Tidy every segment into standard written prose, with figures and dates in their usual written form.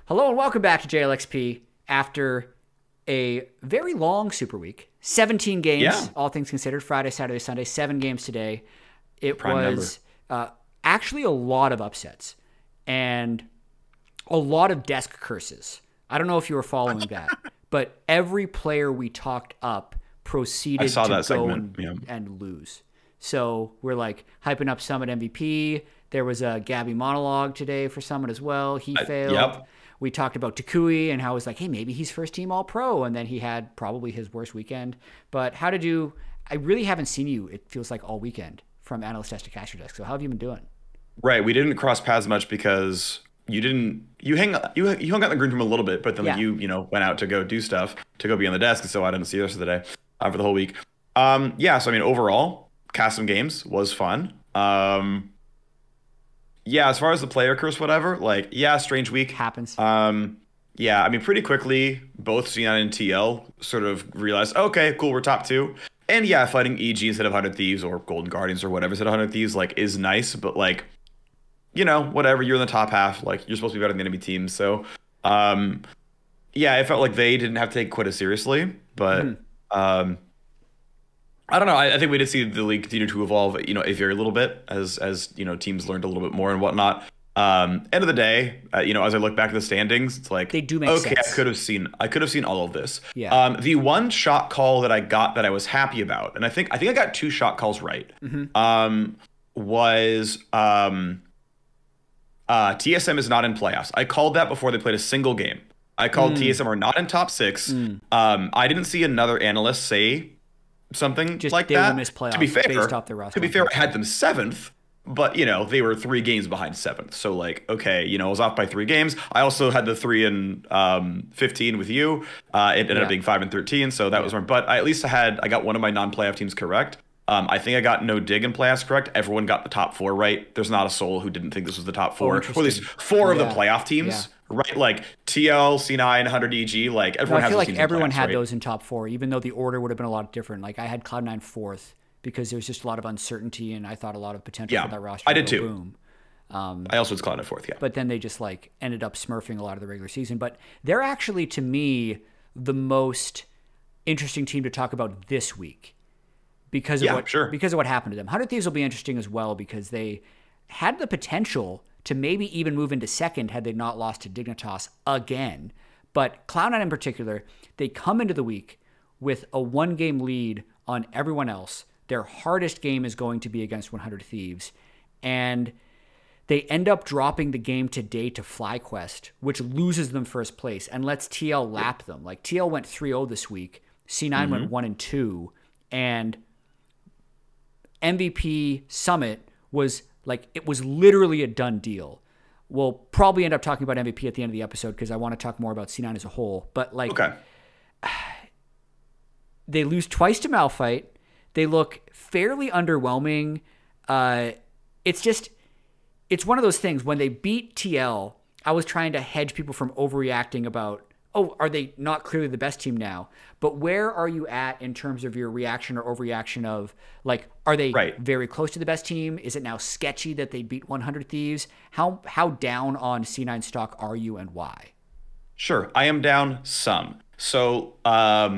Hello and welcome back to JLXP after a very long Super Week. 17 games, all things considered, Friday, Saturday, Sunday, 7 games today. It Prime was actually a lot of upsets and a lot of desk curses. I don't know if you were following that, but every player we talked up proceeded to that go segment. and lose. So we're like hyping up Summit MVP. There was a Gabby monologue today for Summit as well. He failed. Yep. We talked about Takui and how it was like, hey, maybe he's first team all pro. And then he had probably his worst weekend. But how did you, I really haven't seen you, it feels like all weekend from Analyst Desk to Caster Desk. So how have you been doing? Right. We didn't cross paths much because you hung out in the green room a little bit, but then you went out to go do stuff, to go be on the desk. So I didn't see you the rest of the day for the whole week. So I mean, overall, cast some games was fun. As far as the player curse, whatever, strange week. Happens. I mean, pretty quickly, both C9 and TL sort of realized, okay, cool, we're top 2. And fighting EG instead of 100 Thieves or Golden Guardians or whatever instead of 100 Thieves, is nice, but whatever, you're in the top half, you're supposed to be better than the enemy team. So, it felt like they didn't have to take it quite as seriously, but, I don't know. I think we did see the league continue to evolve, a very little bit as teams learned a little bit more and whatnot. End of the day, as I look back at the standings, it's like they do make sense. I could have seen all of this. Yeah. The one shot call that I got that I was happy about, and I think I got 2 shot calls right. Was TSM is not in playoffs. I called that before they played a single game. I called TSM are not in top 6. I didn't see another analyst say something Just like they that. Will miss playoffs to be fair, based off their roster. I had them 7th, but they were 3 games behind 7th. So okay, I was off by 3 games. I also had the 3 and 15 with you. It ended up being 5 and 13, so that was wrong. But at least I got one of my non-playoff teams correct. I think I got no dig in playoffs correct. Everyone got the top 4 right. There's not a soul who didn't think this was the top 4. Or at least 4 of the playoff teams. Right, TL, C9, 100 EG, everyone has. I feel those like teams everyone playoffs, had right? those in top 4, even though the order would have been a lot different. I had Cloud9 4th because there was just a lot of uncertainty, and I thought a lot of potential for that roster. I did too. Boom. I also was Cloud9 4th, But then they just ended up smurfing a lot of the regular season. But they're actually, to me, the most interesting team to talk about this week because of what happened to them. 100 Thieves will be interesting as well because they had the potential to maybe even move into second had they not lost to Dignitas again. But Cloud9 in particular, they come into the week with a 1-game lead on everyone else. Their hardest game is going to be against 100 Thieves. And they end up dropping the game today to FlyQuest, which loses them first place and lets TL lap them. TL went 3-0 this week. C9 went 1-2. And MVP Summit was it was literally a done deal. We'll probably end up talking about MVP at the end of the episode because I want to talk more about C9 as a whole. But they lose twice to Malphite. They look fairly underwhelming. It's one of those things. When they beat TL, I was trying to hedge people from overreacting about, are they not clearly the best team now? But where are you at in terms of your reaction or overreaction of, are they very close to the best team? Is it now sketchy that they beat 100 Thieves? How down on C9 stock are you and why? Sure, I am down some. So, I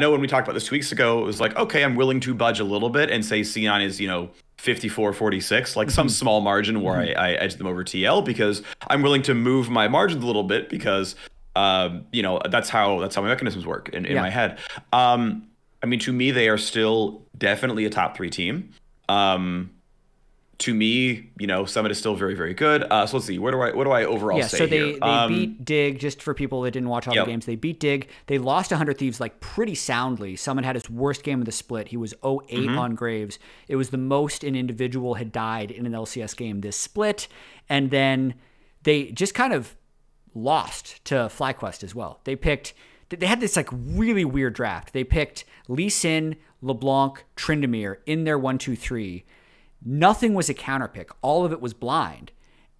know when we talked about this 2 weeks ago, it was okay, I'm willing to budge a little bit and say C9 is, 54-46, some small margin where I edge them over TL because I'm willing to move my margins a little bit because that's how my mechanisms work in my head. I mean, to me, they are still definitely a top 3 team. To me, Summit is still very, very good. So let's see, what do I overall say so here? they beat Dig, just for people that didn't watch all the games. They beat Dig. They lost to 100 Thieves pretty soundly. Summit had his worst game of the split. He was 0-8 on Graves. It was the most an individual had died in an LCS game this split. And then they just kind of lost to FlyQuest as well. They had this really weird draft. They picked Lee Sin, LeBlanc, Tryndamere in their 1-2-3. Nothing was a counter pick. All of it was blind.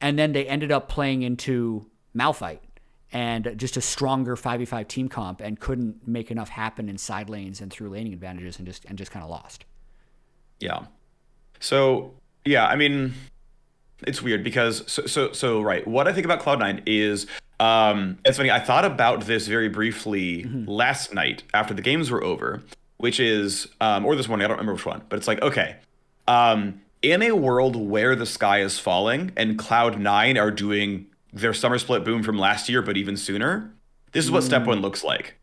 And then they ended up playing into Malphite and just a stronger 5v5 team comp and couldn't make enough happen in side lanes and through laning advantages and just kind of lost. Yeah. So, I mean, it's weird because so right. What I think about Cloud9 is It's funny. I thought about this very briefly last night after the games were over, which is, or this morning, I don't remember which one, but it's like, okay, in a world where the sky is falling and Cloud9 are doing their summer split boom from last year, but even sooner, this is what step one looks like.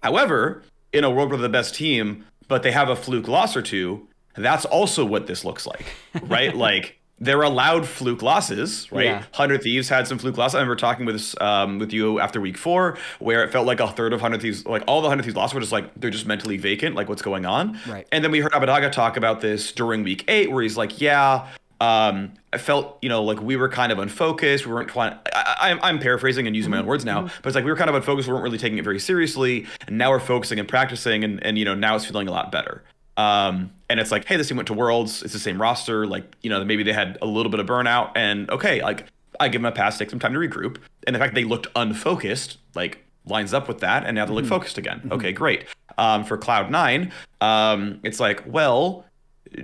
However, in a world where they're the best team, but they have a fluke loss or two, that's also what this looks like, right? Like, they're allowed fluke losses, right? 100 Thieves had some fluke losses. I remember talking with you after week 4, where it felt like a third of 100 Thieves, like all the 100 Thieves losses were just like, they're just mentally vacant, like what's going on? Right. And then we heard Abadaga talk about this during week 8, where he's like, yeah, I felt, like we were kind of unfocused. We weren't trying. I'm paraphrasing and using my own words now, but it's like we were kind of unfocused. We weren't really taking it very seriously. And now we're focusing and practicing, and now it's feeling a lot better. And it's like, hey, this team went to Worlds. It's the same roster. Like, maybe they had a little bit of burnout, and okay, like I give them a pass, take some time to regroup. And the fact they looked unfocused, like lines up with that. And now they look focused again. Okay, great. For Cloud9, it's like, well,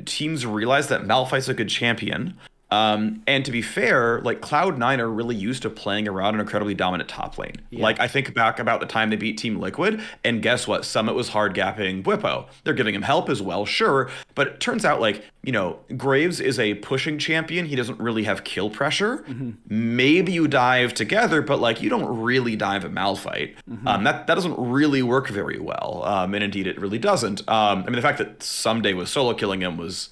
teams realize that Malphite's a good champion. And to be fair, like Cloud9 are really used to playing around an incredibly dominant top lane. Yeah. Like I think back about the time they beat Team Liquid, and guess what? Summit was hard gapping Bwipo. They're giving him help as well, sure. But it turns out like, Graves is a pushing champion. He doesn't really have kill pressure. Maybe you dive together, but like you don't really dive at Malphite. That doesn't really work very well. And indeed it really doesn't. I mean, the fact that Someday was solo killing him was,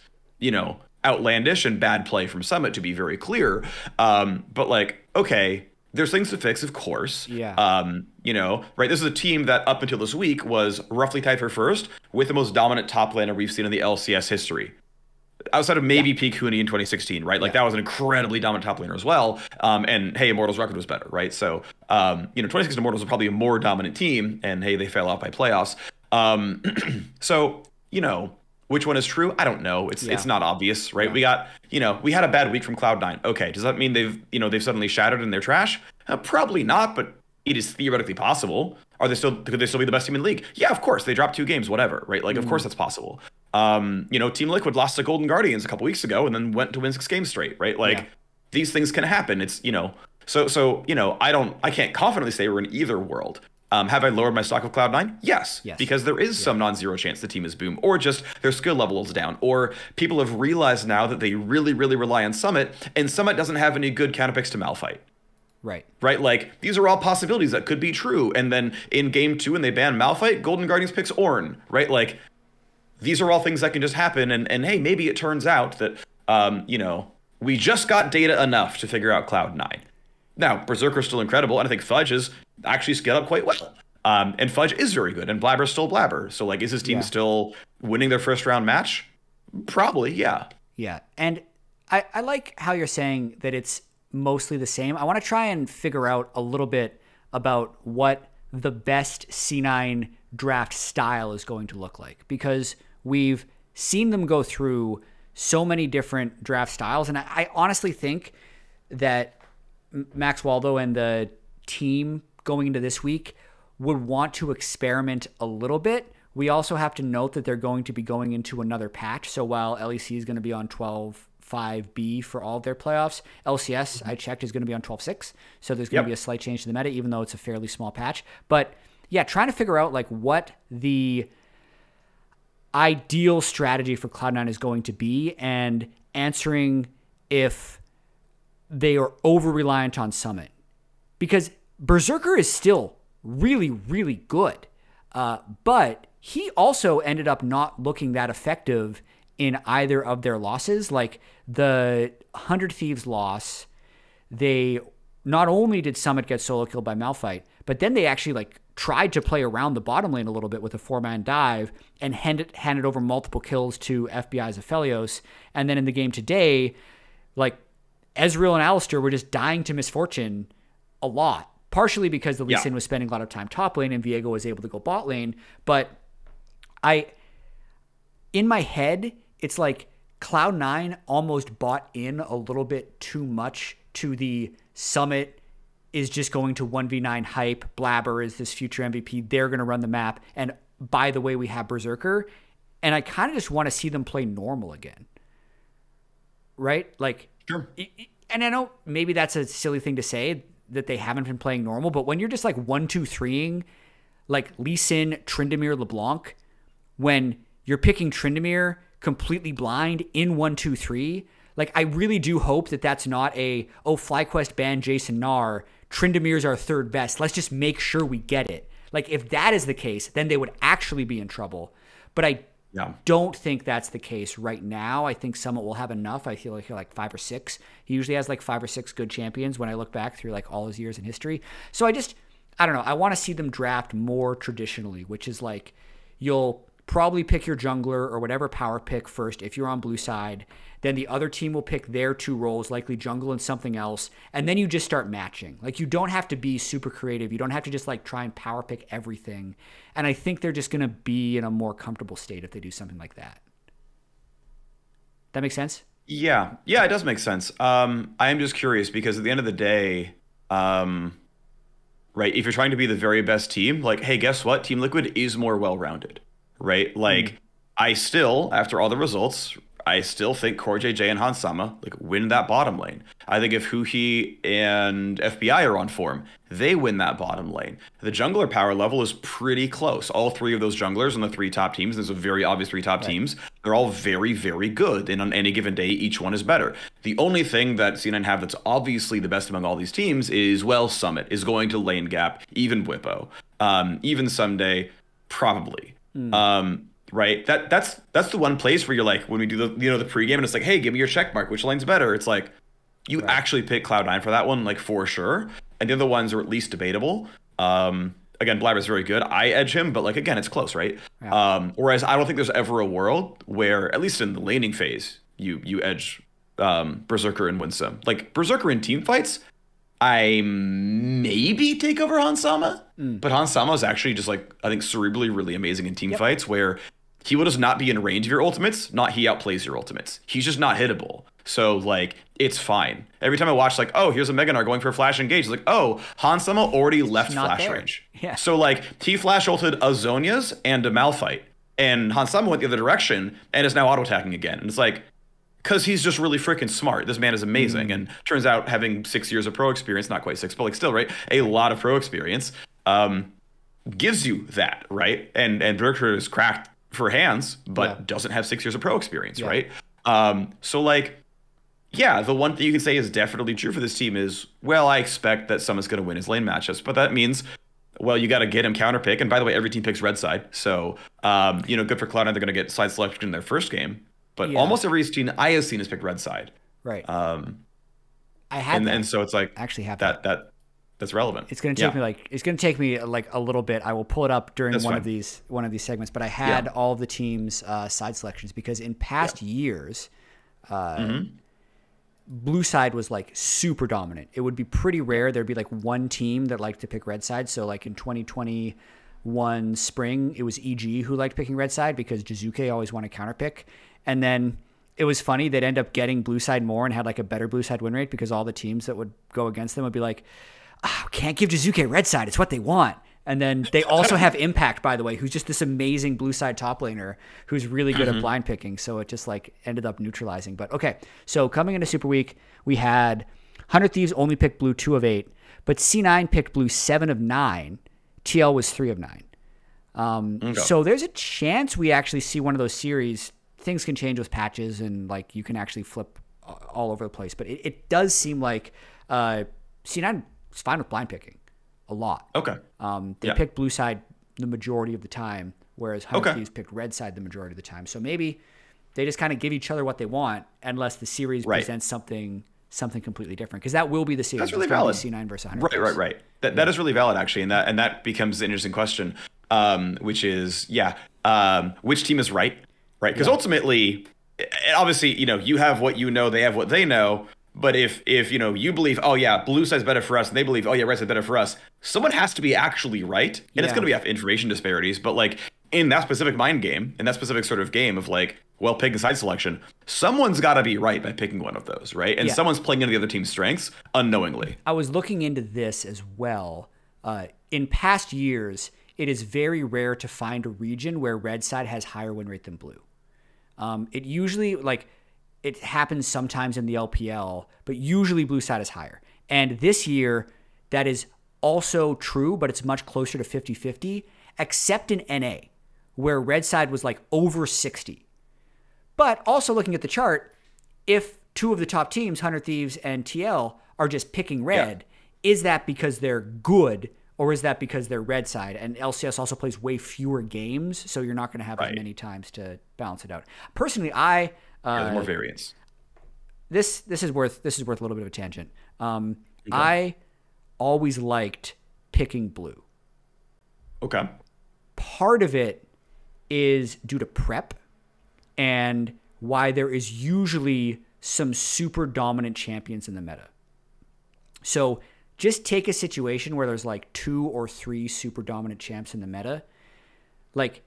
outlandish and bad play from Summit, to be very clear. But like, okay, there's things to fix, of course. Yeah. Right. This is a team that up until this week was roughly tied for first with the most dominant top laner we've seen in the LCS history. Outside of maybe Peak Huni in 2016, right? Like that was an incredibly dominant top laner as well. And hey, Immortals' record was better, right? So, 2016 Immortals was probably a more dominant team, and hey, they fell out by playoffs. So, which one is true? I don't know. It's not obvious, right? Yeah. We had a bad week from Cloud9. Okay, does that mean they've suddenly shattered and they're trash? Probably not, but it is theoretically possible. Could they still be the best team in the league? Yeah, of course. They dropped 2 games, whatever, right? Like, of course that's possible. Team Liquid lost to Golden Guardians a couple weeks ago and then went to win 6 games straight, right? Like, these things can happen. It's, so I can't confidently say we're in either world. Have I lowered my stock of Cloud9? Yes. Because there is some non-zero chance the team is boom, or just their skill level is down, or people have realized now that they really, really rely on Summit, and Summit doesn't have any good counterpicks to Malphite. Right. Like, these are all possibilities that could be true. And then in game 2, when they ban Malphite, Golden Guardians picks Ornn, right? Like, these are all things that can just happen. And hey, maybe it turns out that, we just got data enough to figure out Cloud9. Now, Berserker's still incredible, and I think Fudge is actually scaled up quite well. And Fudge is very good, and Blabber's still Blabber. So, like, is his team still winning their first round match? Probably, yeah. Yeah, and I like how you're saying that it's mostly the same. I want to try and figure out a little bit about what the best C9 draft style is going to look like, because we've seen them go through so many different draft styles, and I honestly think that Max Waldo and the team going into this week would want to experiment a little bit. We also have to note that they're going to be going into another patch. So while LEC is going to be on 12.5B for all of their playoffs, LCS, I checked, is going to be on 12.6. So there's going to be a slight change to the meta, even though it's a fairly small patch. But yeah, trying to figure out like what the ideal strategy for Cloud9 is going to be, and answering if they are over-reliant on Summit. Because Berserker is still really, really good. But he also ended up not looking that effective in either of their losses. Like the 100 Thieves loss, they not only did Summit get solo killed by Malphite, but then they actually like tried to play around the bottom lane a little bit with a 4-man dive and handed over multiple kills to FBI's Aphelios. And then in the game today, like Ezreal and Alistar were just dying to misfortune a lot, partially because the Lee Sin was spending a lot of time top lane and Viego was able to go bot lane. But in my head, it's like Cloud9 almost bought in a little bit too much to the Summit is just going to 1v9 hype. Blabber is this future MVP. They're going to run the map. And by the way, we have Berserker. And I kind of just want to see them play normal again. Right? Like, sure. And I know maybe that's a silly thing to say. that they haven't been playing normal, but when you're just like 1-2-3ing like Lee Sin, Tryndamere, LeBlanc, when you're picking Tryndamere completely blind in 1-2-3, like I really do hope that that's not FlyQuest banned Jason Nar, Tryndamere's our third best, let's just make sure we get it. Like if that is the case, then they would actually be in trouble. But I don't think that's the case right now. I think Summit will have enough. I feel like he'll like 5 or 6. He usually has like 5 or 6 good champions when I look back through like all his years in history. So I don't know. I want to see them draft more traditionally, which is like you'll probably pick your jungler or whatever power pick first if you're on blue side. Then the other team will pick their 2 roles, likely jungle and something else. And then you just start matching. Like you don't have to be super creative. You don't have to just like try and power pick everything. And I think they're just going to be in a more comfortable state if they do something like that. That makes sense? Yeah. Yeah, it does make sense. I am just curious because at the end of the day, right, if you're trying to be the very best team, like, hey, guess what? Team Liquid is more well-rounded, right? Like, I still, after all the results, I still think Core JJ and Hans Sama like win that bottom lane. I think if Huhi and FBI are on form, they win that bottom lane. The jungler power level is pretty close. All 3 of those junglers on the 3 top teams, there's a very obvious 3 top teams, they're all very, very good. And on any given day, each one is better. The only thing that C9 have that's obviously the best among all these teams is, well, Summit is going to lane gap, even Whippo, even someday, probably. Right, that's the one place where you're like, when we do the the pregame and it's like, hey, give me your check mark, which lane's better? It's like you actually pick Cloud9 for that one, like for sure, and the other ones are at least debatable. Again, Blabber's very good. I edge him, but like again, it's close, right? Whereas I don't think there's ever a world where, at least in the laning phase, you edge Berserker and win some. Like Berserker in team fights, I maybe take over Hans Sama, but Hans Sama is actually just like, I think, cerebrally really amazing in team fights where he will just not be in range of your ultimates, not he outplays your ultimates. He's just not hittable. So, like, it's fine. Every time I watch, like, oh, here's a Mega Gnar going for a flash engage. It's like, oh, Hans Sama already left flash range. Yeah. So, like, he flash ulted a Zhonya's and a Malphite. And Hans Sama went the other direction and is now auto-attacking again. And it's like, because he's just really freaking smart. This man is amazing. And turns out having 6 years of pro experience, not quite 6, but like still, right? A lot of pro experience gives you that, right? And Berserker is cracked for hands, but doesn't have 6 years of pro experience, right? So like, yeah, the one thing you can say is definitely true for this team is, well, I expect that someone's going to win his lane matchups, but that means, well, you got to get him counter pick. And by the way, every team picks red side. So, good for Cloud9, they're going to get side selection in their first game. But almost every team I have seen has picked red side. Right. I had and so it's like actually have that's relevant. It's going to take me like a little bit. I will pull it up during one of these segments. But I had all of the teams' side selections because in past years, blue side was like super dominant. It would be pretty rare. There'd be like one team that liked to pick red side. So like in 2021 spring, it was EG who liked picking red side because Jizuke always wanted counter pick. And then it was funny. They'd end up getting blue side more and had like a better blue side win rate because all the teams that would go against them would be like, oh, can't give Jizuke red side. It's what they want. And then they also have Impact, by the way, who's just this amazing blue side top laner who's really good at blind picking. So it just like ended up neutralizing. But okay, so coming into Super Week, we had 100 Thieves only picked blue 2 of 8, but C9 picked blue 7 of 9. TL was 3 of 9. So there's a chance we actually see one of those series. Things can change with patches and like you can actually flip all over the place. But it does seem like C9 is fine with blind picking a lot. Okay. They picked blue side the majority of the time, whereas 100 Thieves picked red side the majority of the time. So maybe they just kind of give each other what they want unless the series presents something completely different. Because that will be the series. That's really valid. C9 versus 100 Thieves. Right. That is really valid, actually. And that becomes an interesting question, which is, which team is right? Right, because ultimately, obviously, you have what you know, they have what they know. But if you believe, oh yeah, blue side's better for us, and they believe, oh yeah, red side's better for us, someone has to be actually right, and it's going to be information disparities. But like in that specific mind game, in that specific sort of game of like, well, picking side selection, someone's got to be right by picking one of those, right? And someone's playing into the other team's strengths unknowingly. I was looking into this as well. In past years, it is very rare to find a region where red side has higher win rate than blue. It usually, like, it happens sometimes in the LPL, but usually blue side is higher. And this year, that is also true, but it's much closer to 50-50, except in NA, where red side was like over 60. But also looking at the chart, if two of the top teams, 100 Thieves and TL, are just picking red, is that because they're good, or is that because they're red side? And LCS also plays way fewer games, so you're not going to have as many times to balance it out. Personally, there's more variance. This is worth a little bit of a tangent. I always liked picking blue. Okay. Part of it is due to prep and why there is usually some super dominant champions in the meta. So just take a situation where there's like 2 or 3 super dominant champs in the meta. Like,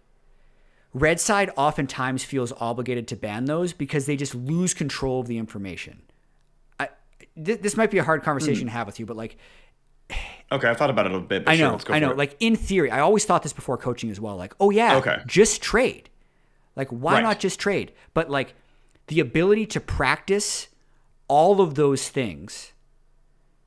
red side oftentimes feels obligated to ban those because they just lose control of the information. This might be a hard conversation to have with you, but like... Okay, I've thought about it a bit, but I know, let's go for it. Like, in theory, I always thought this before coaching as well. Like, oh yeah, just trade. Like, why not just trade? But like, the ability to practice all of those things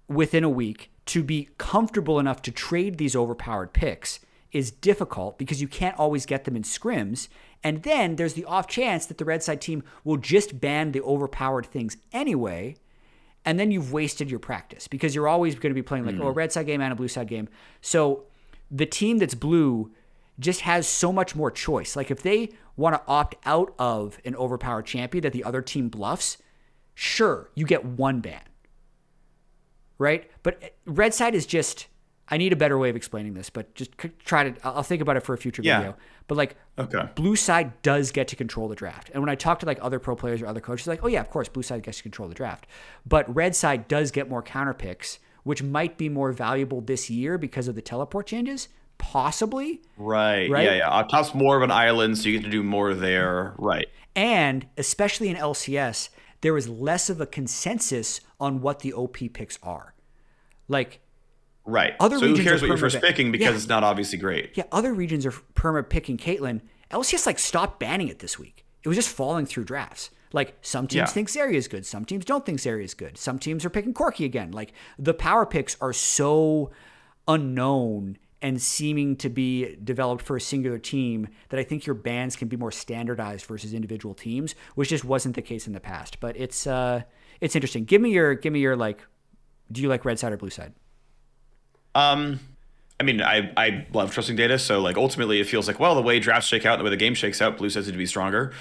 within a week to be comfortable enough to trade these overpowered picks is difficult because you can't always get them in scrims. And then there's the off chance that the red side team will just ban the overpowered things anyway. And then you've wasted your practice because you're always going to be playing like a red side game and a blue side game. So the team that's blue just has so much more choice. Like, if they want to opt out of an overpowered champion that the other team bluffs, sure, you get 1 ban. Right? But red side is just, I need a better way of explaining this, but just try to, I'll think about it for a future video. But like, blue side does get to control the draft. And when I talk to like other pro players or other coaches, like, oh yeah, of course, blue side gets to control the draft. But red side does get more counter picks, which might be more valuable this year because of the teleport changes. Possibly. Right? Yeah. Top's more of an island, so you get to do more there. Right. And especially in LCS, there is less of a consensus on what the OP picks are. Like, other so who cares what you're first picking because it's not obviously great. Yeah, other regions are perma picking Caitlyn. LCS like stopped banning it this week. It was just falling through drafts. Like, some teams think Zarya is good. Some teams don't think Zarya is good. Some teams are picking Corki again. Like, the power picks are so unknown and seeming to be developed for a singular team that I think your bans can be more standardized versus individual teams, which just wasn't the case in the past. But it's interesting. Give me your like, do you like red side or blue side? I mean, I love trusting data. So like, ultimately it feels like, well, the way drafts shake out and the way the game shakes out, blue sides need to be stronger.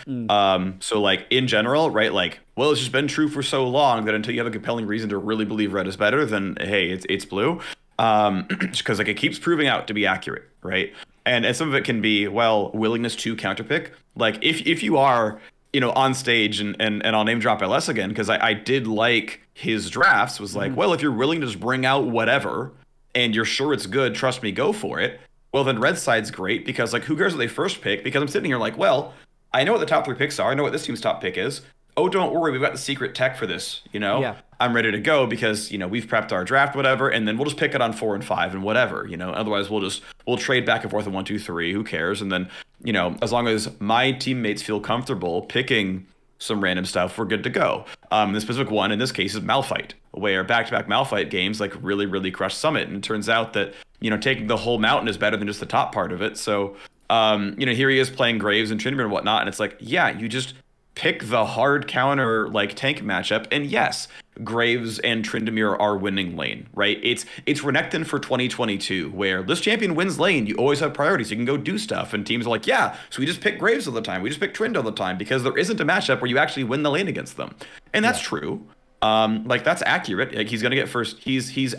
So like, in general, right? Like, well, it's just been true for so long that until you have a compelling reason to really believe red is better, then hey, it's blue. Because like, it keeps proving out to be accurate, right? And some of it can be, well, willingness to counterpick. Like, if you are, you know, on stage and I'll name drop LS again, because I did like his drafts, was like, well, if you're willing to just bring out whatever and you're sure it's good, trust me, go for it. Well, then red side's great because like, who cares what they first pick? Because I'm sitting here like, well, I know what the top 3 picks are. I know what this team's top pick is. Oh, don't worry, we've got the secret tech for this, you know? Yeah. I'm ready to go because, you know, we've prepped our draft, whatever, and then we'll just pick it on 4 and 5 and whatever, you know? Otherwise, we'll trade back and forth in 1, 2, 3, who cares? And then, you know, as long as my teammates feel comfortable picking some random stuff, we're good to go. The specific one in this case is Malphite, where back-to-back Malphite games like really crushed Summit. And it turns out that, you know, taking the whole mountain is better than just the top part of it. So, you know, here he is playing Graves and Tryndamere and whatnot. And it's like, yeah, you just pick the hard counter like tank matchup. And yes, Graves and Tryndamere are winning lane, right? It's Renekton for 2022, where this champion wins lane. You always have priorities. You can go do stuff. And teams are like, yeah, so we just pick Graves all the time. We just pick Trynd all the time because there isn't a matchup where you actually win the lane against them. And that's true. Like, that's accurate. Like, he's gonna get first. He's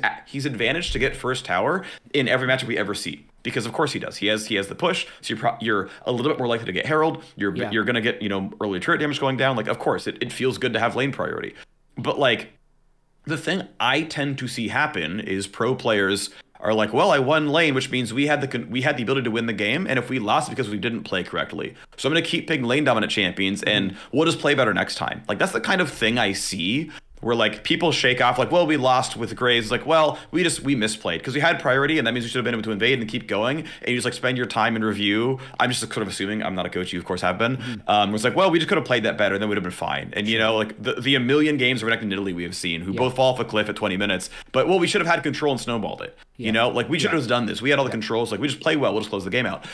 advantaged to get first tower in every matchup we ever see, because of course he does. He has the push, so you're a little bit more likely to get Herald. You're gonna get, you know, early turret damage going down. Like, of course it feels good to have lane priority. But like, the thing I tend to see happen is pro players are like, well, I won lane, which means we had the ability to win the game, and if we lost because we didn't play correctly, so I'm going to keep picking lane dominant champions, and we'll just play better next time. Like, that's the kind of thing I see where like people shake off like, well, we lost with Graves. Like, well, we misplayed because we had priority, and that means we should have been able to invade and keep going. And you just like spend your time in review. I'm just sort of assuming, I'm not a coach, you of course have been. It's like, well, we just could have played that better, and then we'd have been fine. And you know, like the a million games Renekton and Italy we have seen who both fall off a cliff at 20 minutes. But well, we should have had control and snowballed it. You know, like we should have done this. We had all the controls. Like we just play well. We'll just close the game out.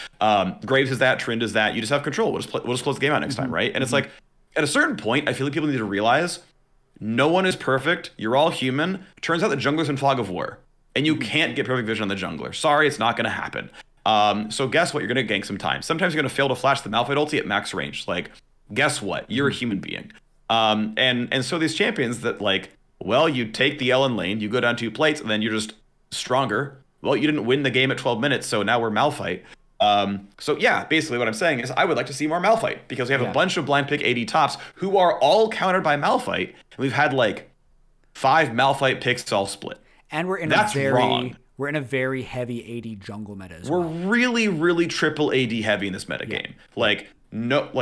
Graves is that. Trend is that. You just have control. We'll just close the game out next time, right? And it's like at a certain point, I feel like people need to realize. No one is perfect. You're all human. Turns out the jungler's in Fog of War. And you can't get perfect vision on the jungler. Sorry, it's not going to happen. So guess what? You're going to gank sometimes. Sometimes you're going to fail to flash the Malphite ulti at max range. Like, guess what? You're a human being. And so these champions that, like, well, you take the Ellen lane, you go down 2 plates, and then you're just stronger. Well, you didn't win the game at 12 minutes, so now we're Malphite. So yeah, basically what I'm saying is I would like to see more Malphite because we have a bunch of blind pick AD tops who are all countered by Malphite. And we've had like 5 Malphite picks all split. And we're in a very heavy AD jungle meta as well. We're really, really triple AD heavy in this meta game. Like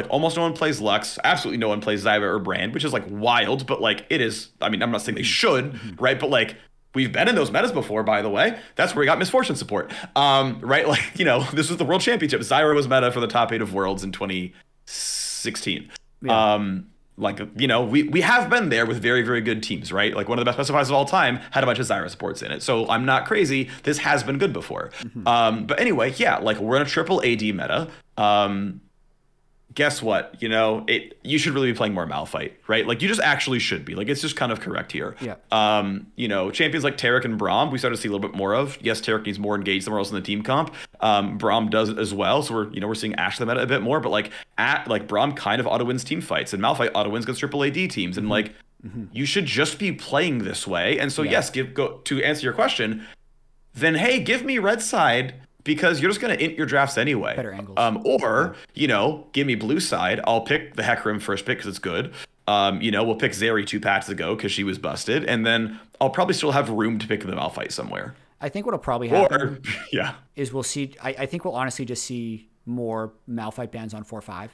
almost no one plays Lux. Absolutely no one plays Zyra or Brand, which is like wild, but like it is, I mean, I'm not saying they should, right? But like we've been in those metas before, by the way. That's where we got Misfortune support, right? Like, you know, this was the World Championship. Zyra was meta for the top 8 of Worlds in 2016. Yeah. Like, you know, we have been there with very, very good teams, right? Like one of the best specifiers of all time had a bunch of Zyra supports in it. So I'm not crazy. This has been good before. But anyway, yeah, like we're in a triple AD meta. Guess what? You know, you should really be playing more Malphite, right? Like you just actually should be. Like it's just kind of correct here. Yeah. You know, champions like Taric and Braum, we started to see a little bit more of. Yes, Taric needs more engaged somewhere else in the team comp. Braum does as well. So we're seeing Ashe the meta a bit more, but like Braum kind of auto wins team fights and Malphite auto wins against triple AD teams. And like you should just be playing this way. And so yes, to answer your question, then hey, give me red side. Because you're just going to int your drafts anyway. Better angles. Or, you know, give me blue side. I'll pick the Hecarim first pick because it's good. You know, we'll pick Zeri 2 packs ago because she was busted. And then I'll probably still have room to pick the Malphite somewhere. I think what'll probably happen is we'll see. I think we'll honestly just see more Malphite bans on 4-5.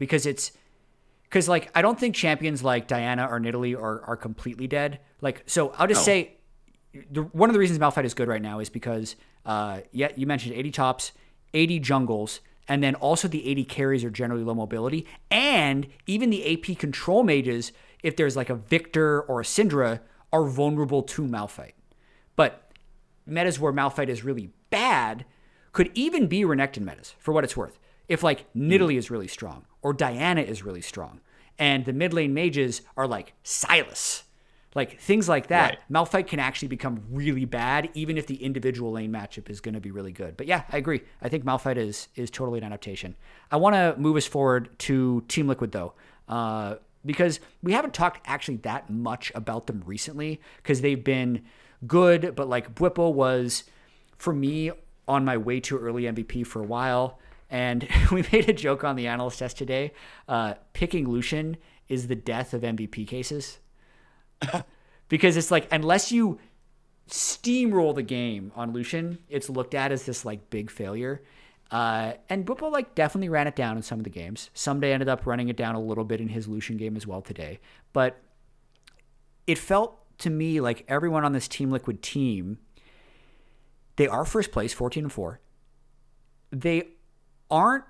Because like, I don't think champions like Diana or Nidalee are completely dead. Like, so I'll just say one of the reasons Malphite is good right now is because you mentioned 80 tops, 80 jungles, and then also the 80 carries are generally low mobility, and even the AP control mages, if there's like a Victor or a Syndra, are vulnerable to Malphite. But metas where Malphite is really bad could even be Renekton metas, for what it's worth. If like Nidalee is really strong, or Diana is really strong, and the mid lane mages are like Sylas, like things like that, Malphite can actually become really bad, even if the individual lane matchup is going to be really good. But yeah, I agree. I think Malphite is totally an adaptation. I want to move us forward to Team Liquid though, because we haven't talked actually that much about them recently because they've been good, but like Bwipo was, for me, on my way too early MVP for a while. And we made a joke on the analyst test today. Picking Lucian is the death of MVP cases. Because it's like, unless you steamroll the game on Lucian, it's looked at as this like big failure. And Bwipo like definitely ran it down in some of the games. Someday ended up running it down a little bit in his Lucian game as well today. But it felt to me like everyone on this Team Liquid team, they are first place, 14-4. They aren't,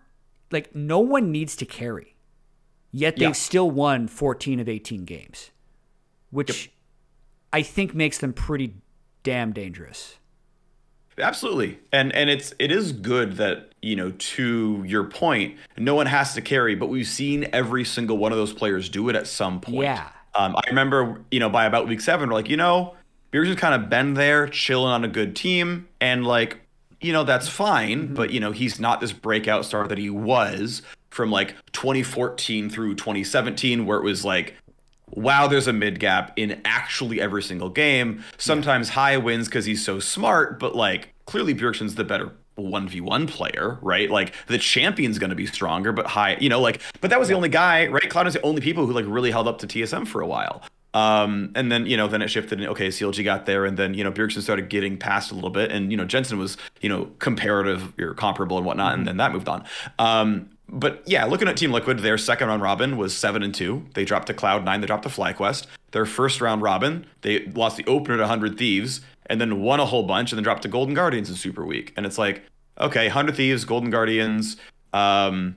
like, no one needs to carry. Yet they've still won 14 of 18 games. Which I think makes them pretty damn dangerous. Absolutely. And it is good that, you know, to your point, no one has to carry, but we've seen every single one of those players do it at some point. Yeah. I remember, you know, by about week 7, we're like, you know, Beers has kind of been there, chilling on a good team, and like, you know, that's fine, but you know, he's not this breakout star that he was from like 2014 through 2017, where it was like, wow, there's a mid gap in actually every single game. Sometimes high wins because he's so smart, but like clearly Bjergsen's the better 1v1 player, right? Like the champion's going to be stronger, but high, you know, like, but that was the only guy, right? Cloud was the only people who like really held up to TSM for a while. And then, you know, then it shifted and okay, CLG got there, and then, you know, Bjergsen started getting past a little bit, and, you know, Jensen was, you know, comparative or comparable and whatnot, and then that moved on. But yeah, looking at Team Liquid, their second round robin was 7-2. They dropped to Cloud9. They dropped to FlyQuest. Their first round robin, they lost the opener to 100 Thieves, and then won a whole bunch, and then dropped to Golden Guardians in Super Week. And it's like, okay, 100 Thieves, Golden Guardians, Cloud9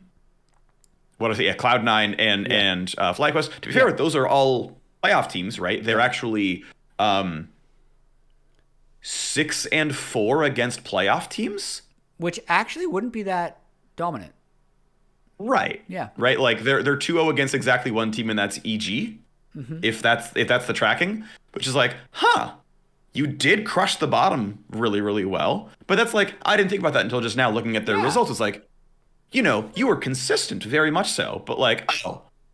and FlyQuest. To be fair, those are all playoff teams, right? They're actually 6-4 against playoff teams, which actually wouldn't be that dominant. Right. Yeah. Right. Like they're 2-0 against exactly one team, and that's EG. If that's the tracking, which is like, you did crush the bottom really, really well. But that's like, I didn't think about that until just now looking at their results. It's like, you were consistent, very much so. But like,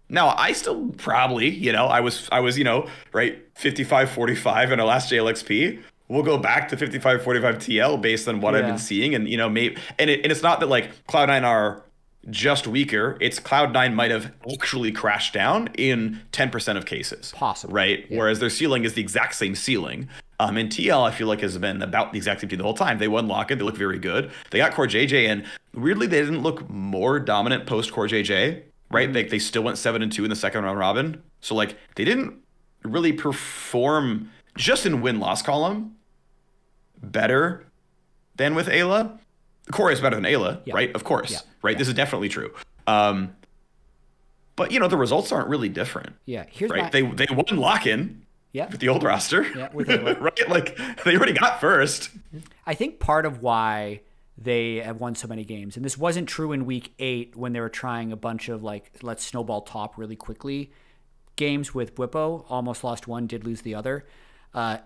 now I still probably, I was, right, 55-45 in our last JLXP. We'll go back to 55-45 TL based on what I've been seeing. And, maybe, and it's not that like Cloud9 are just weaker. It's Cloud9 might have actually crashed down in 10% of cases. Possible. Right? Yeah. Whereas their ceiling is the exact same ceiling. And TL, I feel like, has been about the exact same team the whole time. They won Lock-In. They look very good. They got Core JJ, and weirdly, they didn't look more dominant post-Core JJ, right? They still went 7-2 in the second round robin. So, like, they didn't really perform just in win-loss column better than with Ayla. Core is better than Ayla, right? Of course, right? This is definitely true. But the results aren't really different. Yeah, right. They won Lock-In. With the old roster. Yeah, with Ayla. Right, like they already got first. I think part of why they have won so many games, and this wasn't true in week 8 when they were trying a bunch of like let's snowball top really quickly games with Bwipo. Almost lost one, did lose the other. I'd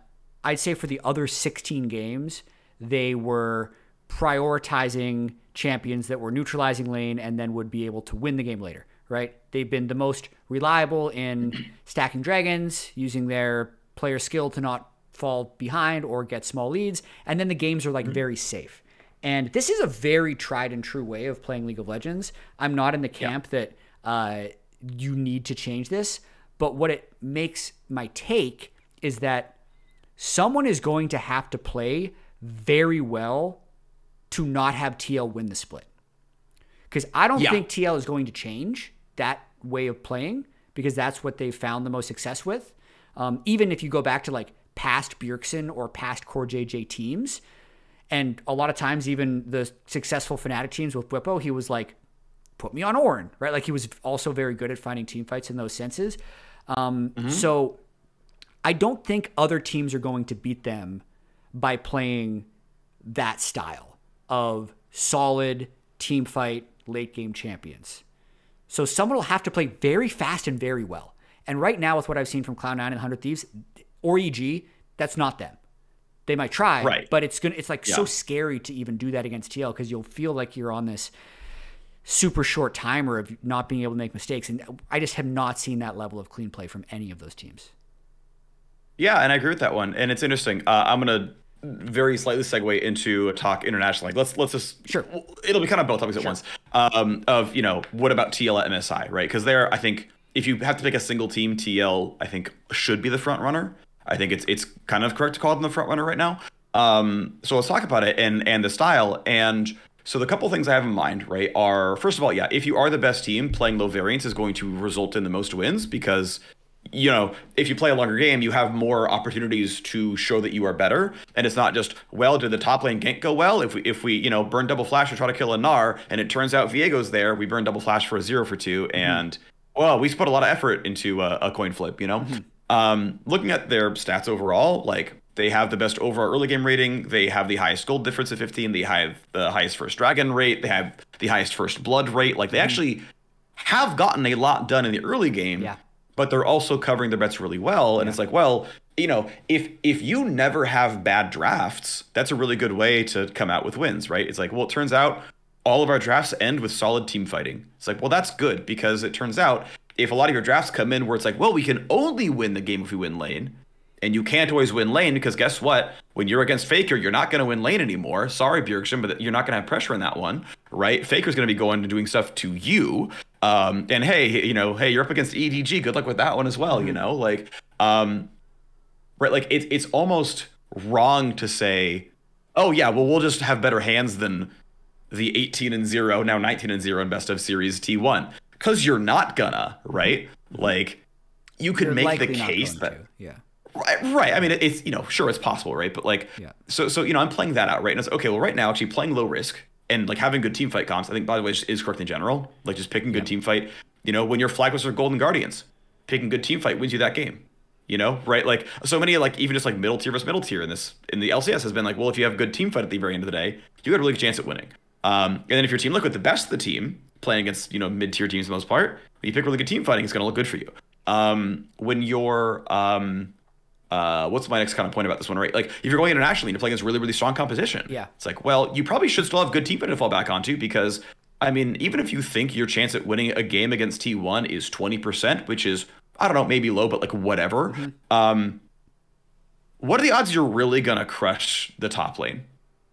say for the other 16 games, they were prioritizing champions that were neutralizing lane and then would be able to win the game later, right? They've been the most reliable in stacking dragons, using their player skill to not fall behind or get small leads, and then the games are like very safe. And this is a very tried and true way of playing League of Legends. I'm not in the camp that you need to change this, but what it makes my take is that someone is going to have to play very well to not have TL win the split. Because I don't think TL is going to change that way of playing, because that's what they've found the most success with. Even if you go back to like past Bjergsen or past Core JJ teams, and a lot of times even the successful Fnatic teams with Bwipo, he was like, put me on Ornn, right? Like he was also very good at finding team fights in those senses. So I don't think other teams are going to beat them by playing that style of solid team fight late game champions. So someone will have to play very fast and very well. And right now, with what I've seen from Cloud9 and 100 Thieves or EG, that's not them. They might try, but it's so scary to even do that against TL, because you'll feel like you're on this super short timer of not being able to make mistakes. And I just have not seen that level of clean play from any of those teams. Yeah, and I agree with that one. And it's interesting. I'm gonna very slightly segue into a talk international. Like let's just it'll be kind of both topics at once. Of what about TL at MSI, right? Because there, I think if you have to pick a single team, TL I think should be the front runner. I think it's kind of correct to call them the front runner right now. So let's talk about it and the style. And so the couple things I have in mind, right, are first of all, if you are the best team, playing low variance is going to result in the most wins, because if you play a longer game, you have more opportunities to show that you are better. And it's not just, well, did the top lane gank go well? If we burn double flash to try to kill a Gnar, and it turns out Viego's there, we burn double flash for a 0 for 2, and well, we put a lot of effort into a coin flip, Looking at their stats overall, like they have the best overall early game rating, they have the highest gold difference at 15, they have the highest first dragon rate, they have the highest first blood rate. Like they actually have gotten a lot done in the early game. But they're also covering their bets really well. And it's like, well, if you never have bad drafts, that's a really good way to come out with wins, right? It's like, well, it turns out all of our drafts end with solid team fighting. It's like, well, that's good, because it turns out if a lot of your drafts come in where it's like, well, we can only win the game if we win lane, and you can't always win lane, because guess what? When you're against Faker, you're not going to win lane anymore. Sorry, Bjergsen, but you're not going to have pressure in that one, right? Faker's going to be going and doing stuff to you. And hey, you're up against EDG. Good luck with that one as well, right? Like it's almost wrong to say, oh yeah, well, we'll just have better hands than the 18-0, now 19-0 in best of series T1? Because you're not gonna, right? Like, you could make the case that, right. I mean, it's, sure, it's possible, right? But like, so I'm playing that out, right? And it's okay. Well, right now, actually playing low risk and like having good team fight comps, I think, by the way, is correct in general. Like, just picking good team fight. When your flag was for Golden Guardians, picking good team fight wins you that game. Right? Like, so many, like, even just like middle tier versus middle tier in the LCS has been like, well, if you have good team fight at the very end of the day, you got a really good chance at winning. And then if your team look with the best of the team playing against mid tier teams for the most part, you pick really good team fighting, it's going to look good for you. When you're what's my next kind of point about this one, right? Like, if you're going internationally to play against really, really strong competition, it's like, well, you probably should still have good team fight to fall back onto, because I mean, even if you think your chance at winning a game against T1 is 20%, which is, I don't know, maybe low, but like whatever. What are the odds you're really gonna crush the top lane?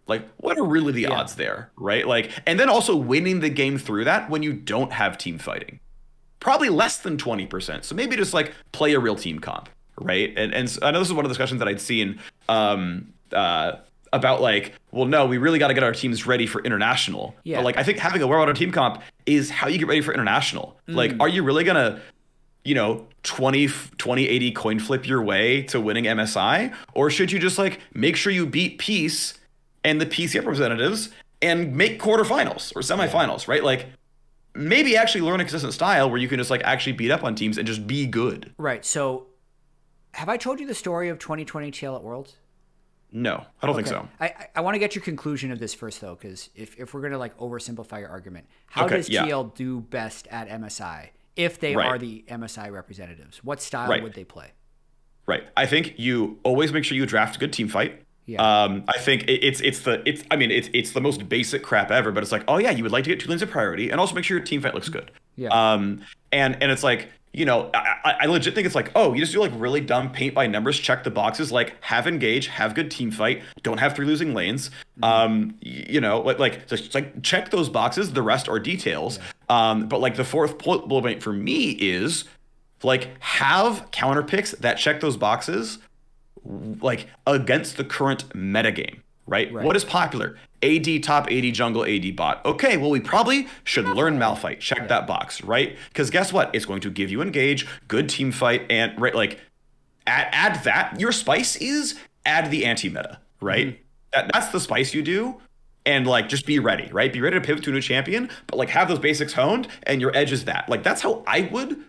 Like, what are really the odds there, right? Like, and then also winning the game through that when you don't have team fighting, probably less than 20%. So maybe just like play a real team comp, right? And so I know this is one of the discussions that I'd seen about like, well, no, we really got to get our teams ready for international. But like, I think having a well-rounded team comp is how you get ready for international. Like, are you really gonna 20-80 coin flip your way to winning MSI? Or should you just like make sure you beat Peace and the PC representatives and make quarterfinals or semifinals, right? Like, maybe actually learn a consistent style where you can just like actually beat up on teams and just be good. Right. So have I told you the story of 2020 TL at Worlds? No, I don't think so. I want to get your conclusion of this first, though, because if we're going to like oversimplify your argument, how does TL do best at MSI if they are the MSI representatives? What style would they play? Right. I think you always make sure you draft a good team fight. I think it's the most basic crap ever, but it's like, oh yeah, you would like to get 2 lanes of priority and also make sure your team fight looks good. And it's like, I legit think it's like, oh, you just do like really dumb paint by numbers, check the boxes, like have engage, have good team fight, don't have 3 losing lanes. Just like check those boxes, the rest are details. But like the fourth bullet point for me is like have counter picks that check those boxes like against the current metagame, right? What is popular? AD top, AD jungle, AD bot. Okay, well, we probably should learn Malphite. Check that box, right? Because guess what? It's going to give you engage, good team fight, and like add that. Your spice is add the anti-meta, right? That's the spice you do. And like just be ready, right? Be ready to pivot to a new champion, but like have those basics honed and your edge is that. Like that's how I would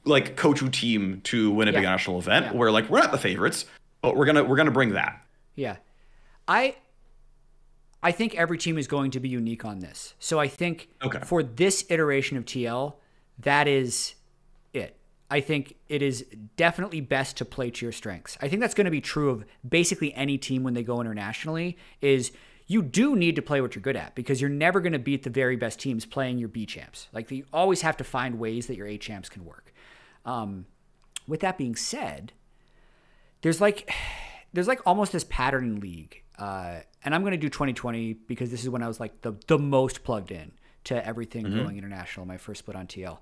like coach a team to win a big national event where like we're not the favorites, but we're gonna bring that. Yeah. I think every team is going to be unique on this. So I think for this iteration of TL, that is it. I think it is definitely best to play to your strengths. I think that's going to be true of basically any team when they go internationally, is you do need to play what you're good at, because you're never going to beat the very best teams playing your B champs. Like, you always have to find ways that your A champs can work. With that being said, there's like almost this pattern in League. And I'm going to do 2020 because this is when I was like the most plugged in to everything going international, my first split on TL.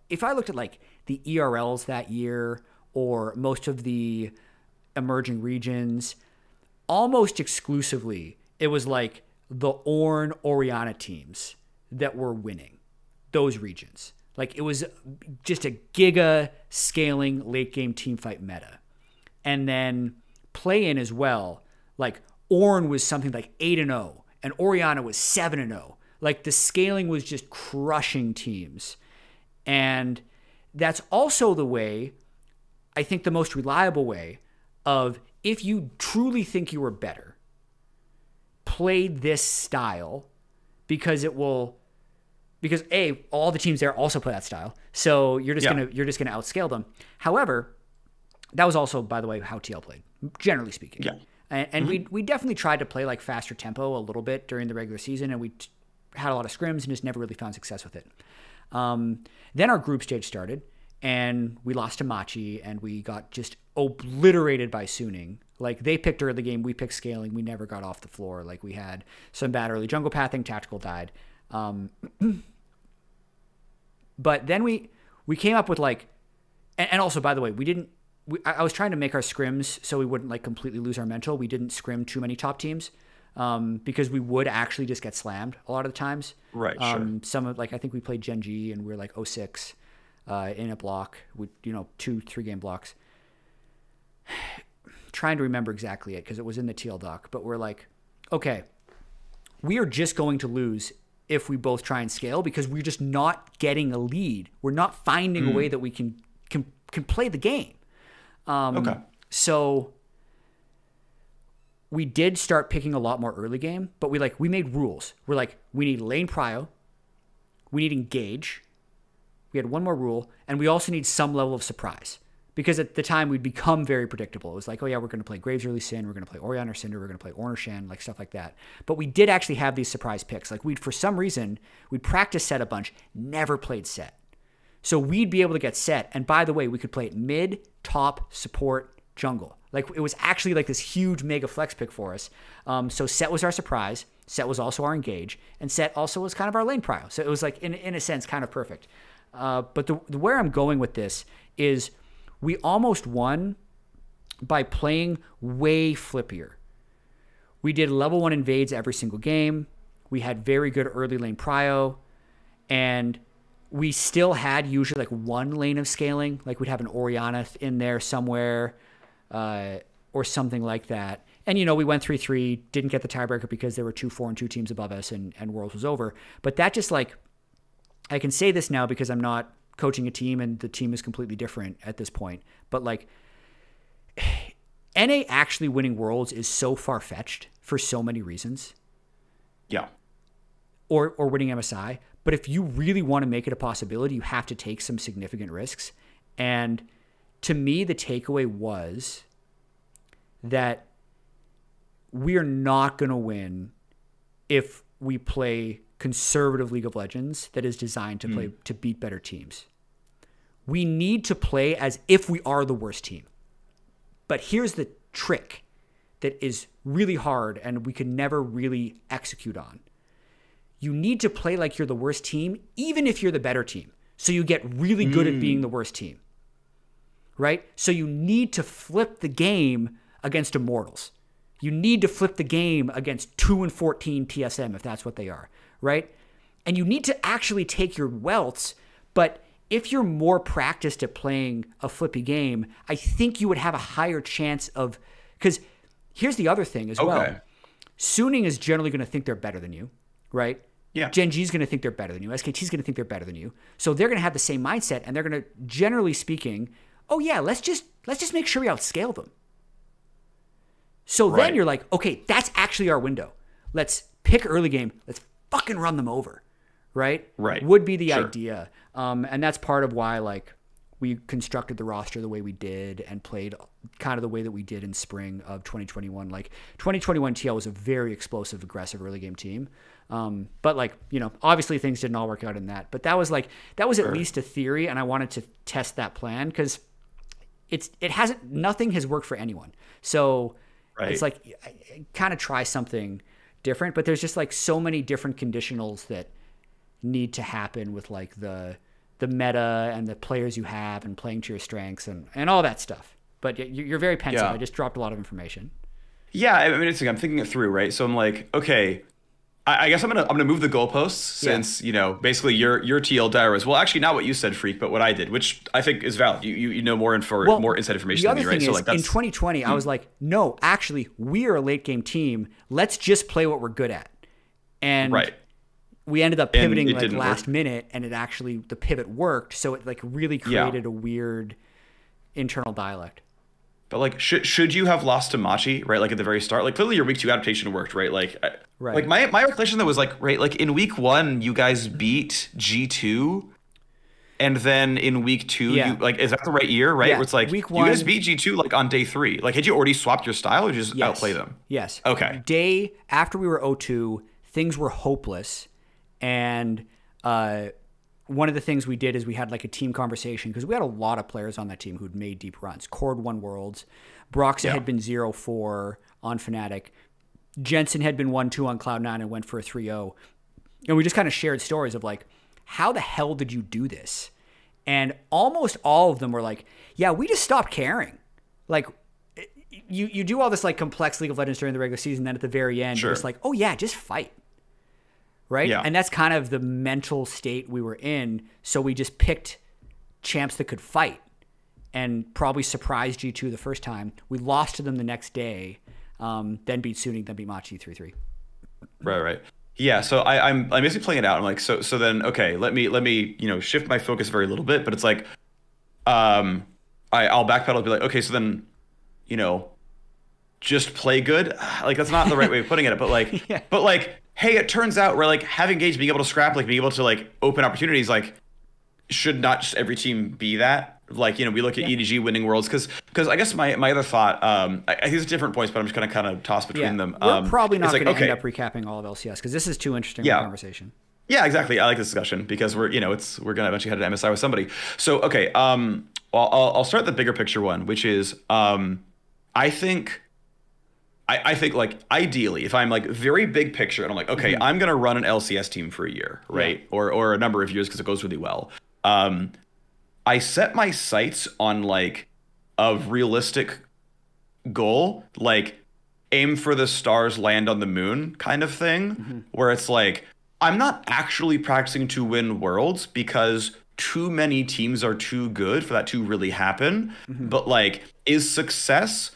If I looked at like the ERLs that year or most of the emerging regions, almost exclusively, it was like the Orianna teams that were winning those regions. Like, it was just a giga scaling late game team fight meta. And then play in as well, like Ornn was something like 8-0 and Orianna was 7-0. Like, the scaling was just crushing teams. And that's also the way, I think the most reliable way of, if you truly think you were better, play this style, because all the teams there also play that style. So you're just gonna outscale them. However, that was also, by the way, how TL played, generally speaking. Yeah. And we definitely tried to play like faster tempo a little bit during the regular season, and we had a lot of scrims and just never really found success with it. Then our group stage started, and we lost to Machi, and we got just obliterated by Suning. Like, they picked early game, we picked scaling, we never got off the floor. Like, we had some bad early jungle pathing, tactical died. But then we came up with like, and also, by the way, I was trying to make our scrims so we wouldn't like completely lose our mental. We didn't scrim too many top teams. because we would actually just get slammed a lot of the times. Right. Sure. Some of, like, I think we played Gen G and we were like 0-6 in a block with 2-3 game blocks. Trying to remember exactly it because it was in the TL doc, but we're like, okay, we are just going to lose if we both try and scale because we're just not getting a lead. We're not finding a way that we can play the game. Okay. So we did start picking a lot more early game, but we made rules. We're like, we need lane prio, we need engage. We had one more rule, and we also need some level of surprise. Because at the time, we'd become very predictable. It was like, oh yeah, we're going to play Graves Early Sin, we're going to play Orion or Cinder, we're going to play Ornn or Shen, like stuff like that. But we did actually have these surprise picks. Like for some reason, we'd practice set a bunch, never played set. So we'd be able to get set. And by the way, we could play it mid, top, support, jungle. Like it was actually like this huge mega flex pick for us. So set was our surprise. Set was also our engage. And set also was kind of our lane prio. So it was like, in a sense, kind of perfect. But where I'm going with this is we almost won by playing way flippier. We did level 1 invades every single game. We had very good early lane prio. And we still had usually like one lane of scaling. Like we'd have an Oriana in there somewhere or something like that. And, we went 3-3, didn't get the tiebreaker because there were 2-4 and 2 teams above us and Worlds was over. But that just like, I can say this now because I'm not coaching a team and the team is completely different at this point. But like NA actually winning Worlds is so far-fetched for so many reasons. Yeah. Or winning MSI. But if you really want to make it a possibility, you have to take some significant risks. And to me, the takeaway was that we're not going to win if we play conservative League of Legends that is designed to play to beat better teams. We need to play as if we are the worst team. But here's the trick that is really hard and we can never really execute on. You need to play like you're the worst team, even if you're the better team. So you get really good at being the worst team. Right? So you need to flip the game against Immortals. You need to flip the game against 2-14 TSM if that's what they are. Right? And you need to actually take your welts, but if you're more practiced at playing a flippy game, I think you would have a higher chance of, because here's the other thing as well. Suning is generally going to think they're better than you, right? Yeah. Gen G is going to think they're better than you. SKT is going to think they're better than you. So they're going to have the same mindset, and they're going to, generally speaking, oh yeah, let's just make sure we outscale them. So then you're like, okay, that's actually our window. Let's pick early game. Let's fucking run them over, right? Right. Would be the idea. And that's part of why like we constructed the roster the way we did and played kind of the way that we did in spring of 2021. Like 2021 TL was a very explosive, aggressive early game team. But like, obviously things didn't all work out in that, but that was at least a theory. And I wanted to test that plan because nothing has worked for anyone. So it's like, I kind of try something different, but there's just like so many different conditionals that need to happen with like the meta and the players you have and playing to your strengths and all that stuff. But you're very pensive. I just dropped a lot of information. Yeah, I mean, I'm thinking it through, right? So I'm like, okay, I guess I'm gonna move the goalposts since basically your TL dire was actually not what you said, Phreak, but what I did, which I think is valid. You know more more inside information than me, right? So like in 2020, I was like, no, actually, we are a late game team. Let's just play what we're good at, and we ended up pivoting like last minute, and the pivot worked. So it like really created a weird internal dialect. But like, should you have lost to Machi, right? Like at the very start, like clearly your week 2 adaptation worked, right? Like, like my recollection that was like, like in week 1, you guys beat G2, and then in week 2, you like, is that the right year, right? Yeah. Where it's like, week 1, you guys beat G2 like on day 3. Like, had you already swapped your style or did you just outplay them? Yes. Okay. Day after we were 0-2, things were hopeless. And one of the things we did is we had like a team conversation because we had a lot of players on that team who'd made deep runs. Cord won Worlds. Broxa had been 0-4 on Fnatic. Jensen had been 1-2 on Cloud9 and went for a 3-0. And we just kind of shared stories of like, how the hell did you do this? And almost all of them were like, yeah, we just stopped caring. Like, you do all this like complex League of Legends during the regular season, then at the very end, you're just like, oh yeah, just fight. Right? Yeah. And that's kind of the mental state we were in. So we just picked champs that could fight and probably surprised G2 the first time. We lost to them the next day, then beat Suning, then beat Machi 3-3. Right. Yeah, so I'm basically playing it out. I'm like, so then, okay, let me shift my focus very little bit, but it's like, I'll backpedal and be like, okay, so then, just play good. Like, that's not the right way of putting it, but like, hey, it turns out we're like having Gage being able to scrap, like being able to like open opportunities, like should not just every team be that? Like, we look at EDG winning worlds because I guess my other thought, I think it's different points, but I'm just going to kind of toss between them. We're probably not going to end up recapping all of LCS because this is too interesting of a conversation. Yeah, exactly. I like this discussion because we're going to eventually head to MSI with somebody. So, okay. Well, I'll start the bigger picture one, which is, I think like ideally, if I'm like very big picture and I'm like, okay, I'm going to run an LCS team for a year, right? Yeah. Or a number of years because it goes really well. I set my sights on like a realistic goal, like aim for the stars, land on the moon kind of thing, where it's like, I'm not actually practicing to win worlds because too many teams are too good for that to really happen. But like, is success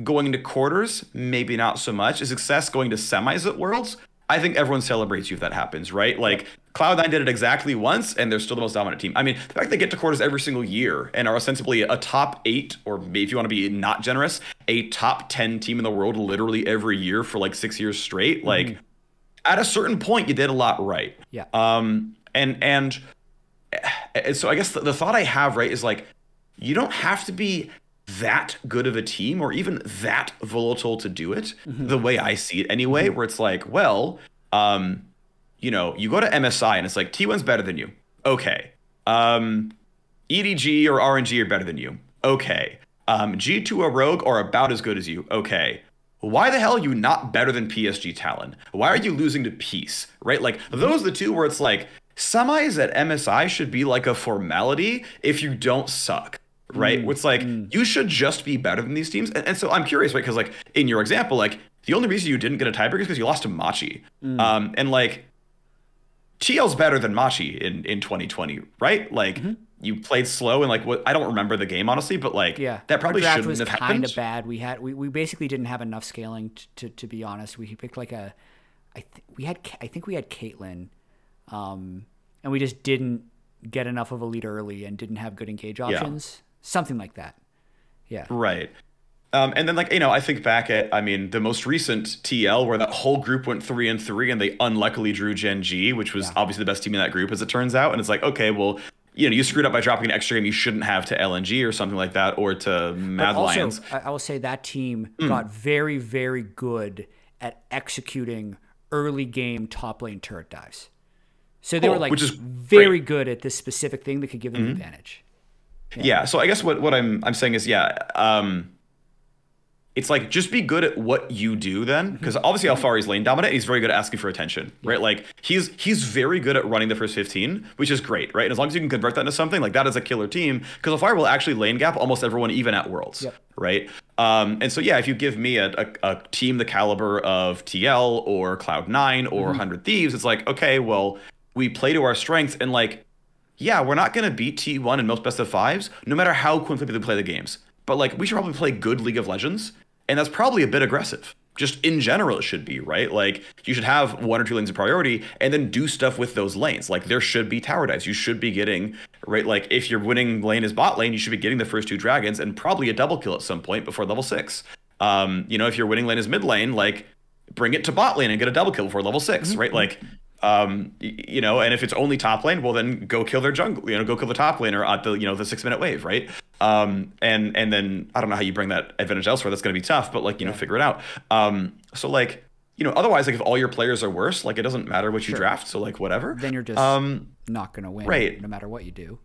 going into quarters? Maybe not so much. Is success going to semis at worlds? I think everyone celebrates you if that happens, right? Like Cloud9 did it exactly once, and they're still the most dominant team. I mean, the fact they get to quarters every single year and are ostensibly a top 8, or maybe if you want to be not generous, a top 10 team in the world literally every year for like 6 years straight. Like at a certain point, you did a lot right. Yeah. And so I guess the thought I have, right, is like, you don't have to be that good of a team or even that volatile to do it the way I see it anyway, where it's like, well, you go to MSI and it's like T1's better than you. Okay. EDG or RNG are better than you. Okay. G2 or Rogue are about as good as you. Okay. Why the hell are you not better than PSG Talon? Why are you losing to Peace? Right? Like those are the two where it's like semis at MSI should be like a formality if you don't suck. Right? It's like, you should just be better than these teams. And so I'm curious, right? Because like in your example, like the only reason you didn't get a tiebreaker is because you lost to Machi. And like TL's better than Machi in 2020, right? Like you played slow and like what, I don't remember the game honestly, but like that probably shouldn't have happened. Kind of bad. We basically didn't have enough scaling to be honest. We picked like I think we had Caitlyn, and we just didn't get enough of a lead early and didn't have good engage options. Something like that. Yeah. Right. And then like, I think back at, the most recent TL where that whole group went 3-3 and they unluckily drew Gen G, which was obviously the best team in that group as it turns out. And it's like, okay, well, you screwed up by dropping an extra game you shouldn't have to LNG or something like that, or to Mad Lions. I will say that team got very, very good at executing early game top lane turret dives. So they were like very good at this specific thing that could give them an advantage. Yeah, so I guess what I'm saying is, it's like, just be good at what you do then, because obviously Alphari's lane dominant, he's very good at asking for attention, right? Like, he's very good at running the first 15, which is great, right? And as long as you can convert that into something, like, that is a killer team, because Alphari will actually lane gap almost everyone, even at Worlds, right? And so, if you give me a team the caliber of TL or Cloud9 or 100 Thieves, it's like, okay, well, we play to our strengths, and like, we're not going to beat T1 in most best of fives, no matter how quickly they play the games. But like, we should probably play good League of Legends, and that's probably a bit aggressive. Just in general, it should be, right? Like, you should have 1 or 2 lanes of priority, and then do stuff with those lanes. Like, there should be tower dives. You should be getting, right? Like, if your winning lane is bot lane, you should be getting the first 2 dragons, and probably a double kill at some point before level 6. If your winning lane is mid lane, like, bring it to bot lane and get a double kill before level 6, right? Like, and if it's only top lane, well, then go kill their jungle, go kill the top laner at the, the 6-minute wave, right? And then I don't know how you bring that advantage elsewhere. That's going to be tough, but like, figure it out. So like, otherwise, like if all your players are worse, like it doesn't matter what you draft. So like, whatever. Then you're just not going to win, no matter what you do.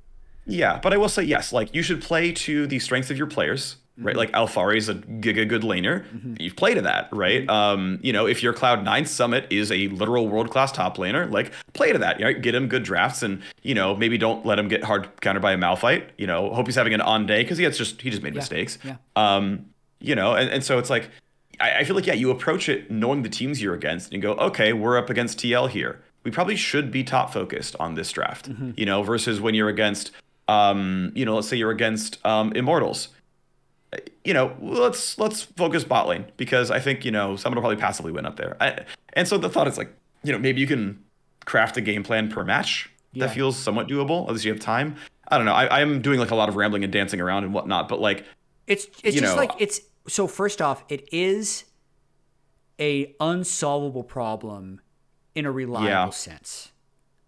Yeah. But I will say, yes, like you should play to the strengths of your players. Right, like Alphari is a giga good laner. You play to that, right? If your Cloud9 Summit is a literal world-class top laner, like play to that. Right? Get him good drafts, and maybe don't let him get hard countered by a Malphite. Hope he's having an on day because he just made mistakes. you know, and so it's like, I feel like, yeah, you approach it knowing the teams you're against and you go, okay, we're up against TL here. We probably should be top focused on this draft, you know, versus when you're against, you know, let's say you're against Immortals. You know, let's focus bot lane because I think, you know, someone will probably passively win up there. And so the thought is like, you know, maybe you can craft a game plan per match that feels somewhat doable, as you have time. I don't know. I'm doing like a lot of rambling and dancing around and whatnot, but like, it's just like it's so. First off, it is a unsolvable problem in a reliable sense.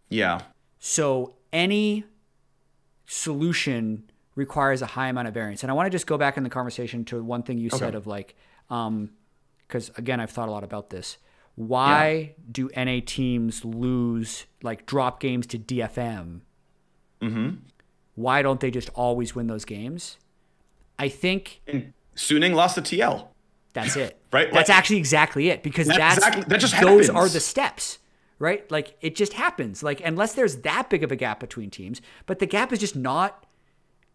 Yeah. So any solution requires a high amount of variance. And I want to just go back in the conversation to one thing you said of like, because again, I've thought a lot about this. Why do NA teams lose, like drop games to DFM? Why don't they just always win those games? I think Suning lost to TL. That's it. Right? That's actually exactly it, because that just those happens. are the steps, right? Like it just happens. Like unless there's that big of a gap between teams, but the gap is just not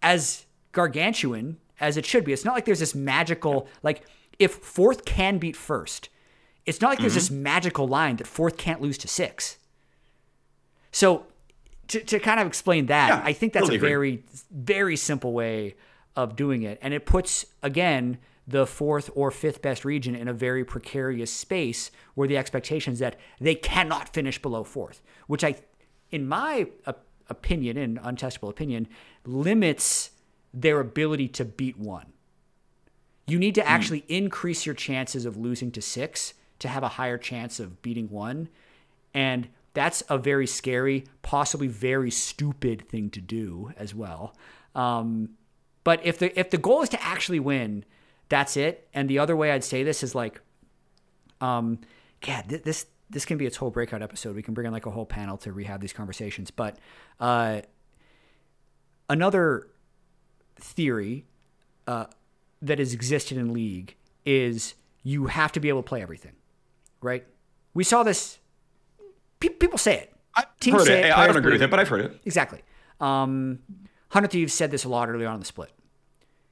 as gargantuan as it should be. It's not like there's this magical, like if fourth can beat first, it's not like there's this magical line that fourth can't lose to six. So to kind of explain that, I think that's a very, very simple way of doing it. And it puts, again, the fourth or fifth best region in a very precarious space where the expectation is that they cannot finish below fourth, which in my opinion, and untestable opinion, limits their ability to beat one. You need to actually increase your chances of losing to six to have a higher chance of beating one. And that's a very scary, possibly very stupid thing to do as well. But if the goal is to actually win, that's it. And the other way I'd say this is like, this can be its whole breakout episode. We can bring in like a whole panel to rehab these conversations. But another theory that has existed in League is you have to be able to play everything, right? We saw this. People say it. Teams say it. I don't agree with it, but I've heard it. Exactly. 100 Thieves said this a lot early on in the split.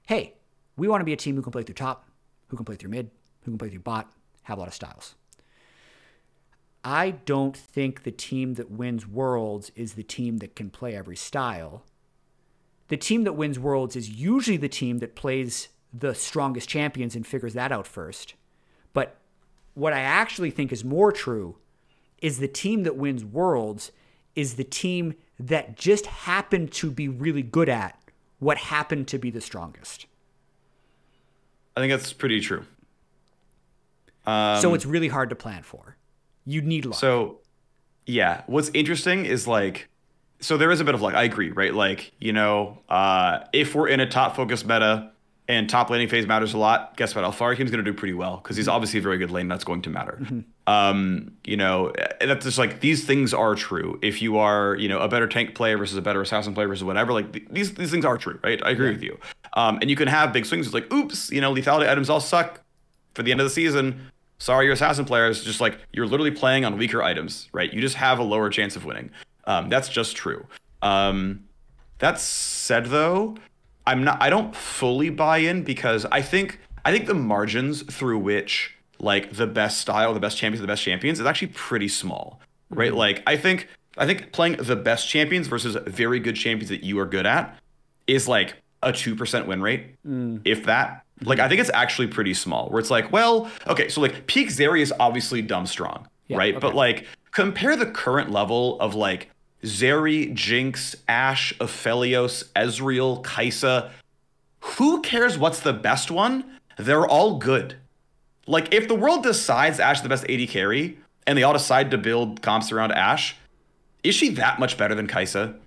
Hey, we want to be a team who can play through top, who can play through mid, who can play through bot, have a lot of styles. I don't think the team that wins Worlds is the team that can play every style. The team that wins Worlds is usually the team that plays the strongest champions and figures that out first. But what I actually think is more true is the team that wins Worlds is the team that just happened to be really good at what happened to be the strongest. I think that's pretty true. So it's really hard to plan for. You need luck. So, yeah. What's interesting is like, so there is a bit of like, I agree, right? Like, you know, if we're in a top focus meta and top laning phase matters a lot, guess what? Alfarikim's going to do pretty well because he's obviously a very good lane. That's going to matter. You know, that's just like, these things are true. If you are, you know, a better tank player versus a better assassin player versus whatever, like these things are true, right? I agree with you. And you can have big swings. It's like, oops, you know, lethality items all suck for the end of the season. Sorry, your assassin player is just like, you're literally playing on weaker items, right? You just have a lower chance of winning. That's just true. That said, though, I don't fully buy in because I think the margins through which like the best style, the best champions is actually pretty small, right? Like I think playing the best champions versus very good champions that you are good at is like a 2% win rate, if that. Like I think it's actually pretty small. Where it's like, well, okay, so like peak Zeri is obviously dumb strong, right? Okay. But like compare the current level of like Zeri, Jinx, Ashe, Aphelios, Ezreal, Kai'Sa. Who cares what's the best one? They're all good. Like, if the world decides Ashe is the best AD carry, and they all decide to build comps around Ashe, is she that much better than Kai'Sa?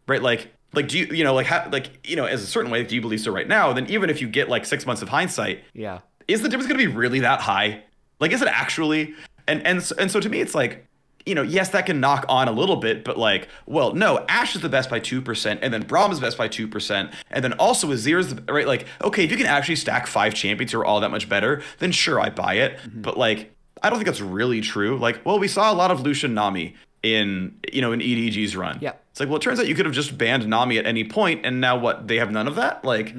Right? Like do you know, like, as a certain way, do you believe so right now? Then even if you get like 6 months of hindsight, is the difference going to be really that high? Like, is it actually? And so to me, it's like, you know, yes, that can knock on a little bit, but like, well, no, Ashe is the best by 2%, and then Braum is the best by 2%, and then also Azir is the right. Like, okay, if you can actually stack 5 champions who are all that much better, then sure, I buy it. But like, I don't think that's really true. Like, well, we saw a lot of Lucian Nami in EDG's run. Yeah, it's like, well, it turns out you could have just banned Nami at any point, and now what? They have none of that. Like,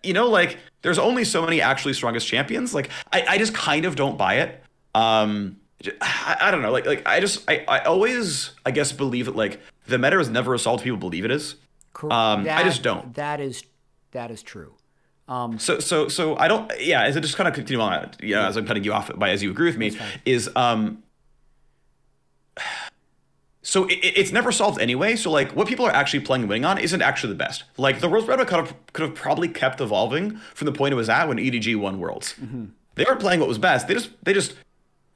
you know, like there's only so many actually strongest champions. Like I just kind of don't buy it. I don't know. I always, I guess, believe that like the meta is never as solved as people believe it is. I just don't. That is true. So I don't. Yeah, as I just kind of continue on, as I'm cutting you off by as you agree with me, is so it's never solved anyway. So like what people are actually playing and winning on isn't actually the best. Like the Worlds meta could have probably kept evolving from the point it was at when EDG won Worlds. They weren't playing what was best. They just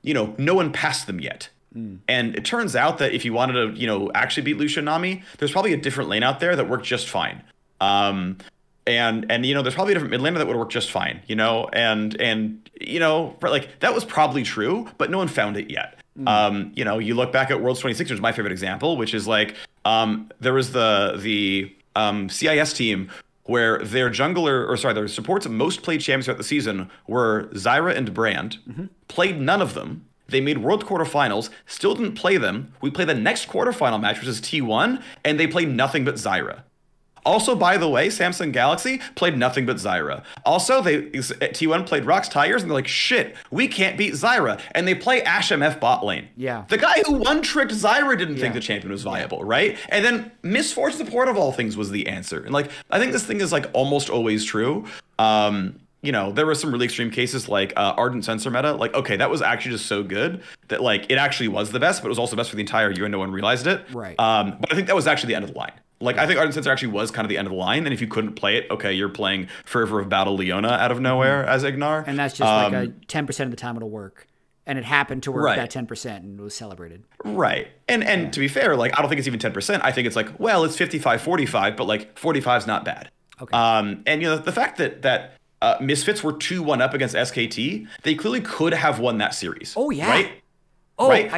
no one passed them yet. And it turns out that if you wanted to actually beat Lucian Nami, there's probably a different lane out there that worked just fine. And there's probably a different mid laner that would work just fine. Like that was probably true, but no one found it yet. You look back at Worlds 26, which is my favorite example, which is like there was the CIS team where their support's most played champions throughout the season were Zyra and Brand. Played none of them. They made World quarterfinals, still didn't play them. We played the next quarterfinal match, which is T1, and they played nothing but Zyra. Also, by the way, Samsung Galaxy played nothing but Zyra. Also, T1 played Rox Tigers, and they're like, shit, we can't beat Zyra. And they play Ashe MF bot lane. Yeah. The guy who one-tricked Zyra didn't think the champion was viable, right? And then Misfortune Support of all things was the answer. And like, I think this thing is like almost always true. There were some really extreme cases like Ardent Sensor meta. Like, okay, that was actually just so good that like it actually was the best, but it was also the best for the entire year and no one realized it. Right. But I think that was actually the end of the line. Like, I think Ardent Sensor actually was kind of the end of the line. And if you couldn't play it, okay, you're playing Fervor of Battle Leona out of nowhere as Ignar. And that's just like a 10% of the time it'll work. And it happened to work that 10% and it was celebrated. Right. And to be fair, like, I don't think it's even 10%. I think it's like, well, it's 55-45, but like 45 is not bad. Okay. And the fact that Misfits were 2-1 up against SKT, they clearly could have won that series. Oh, yeah. Right? Oh, right?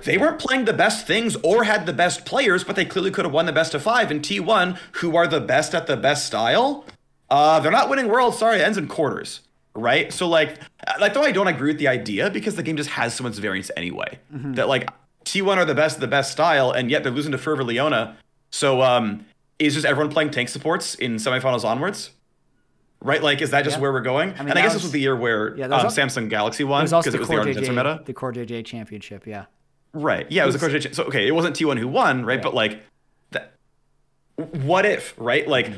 They weren't playing the best things or had the best players, but they clearly could have won the best of 5. And T1, who are the best at the best style, they're not winning Worlds. Sorry, it ends in quarters. Right? So, though I don't agree with the idea, because the game just has so much variance anyway. That, like, T1 are the best style, and yet they're losing to Fervor Leona. So, is just everyone playing tank supports in semifinals onwards? Right, like, is that just where we're going? I guess this was the year where Samsung Galaxy won because it was the Ardent Sensor meta. The Core JJ Championship, yeah. Right, yeah, it was the Core JJ. So, okay, it wasn't T1 who won, right? But, like, what if, right? Like,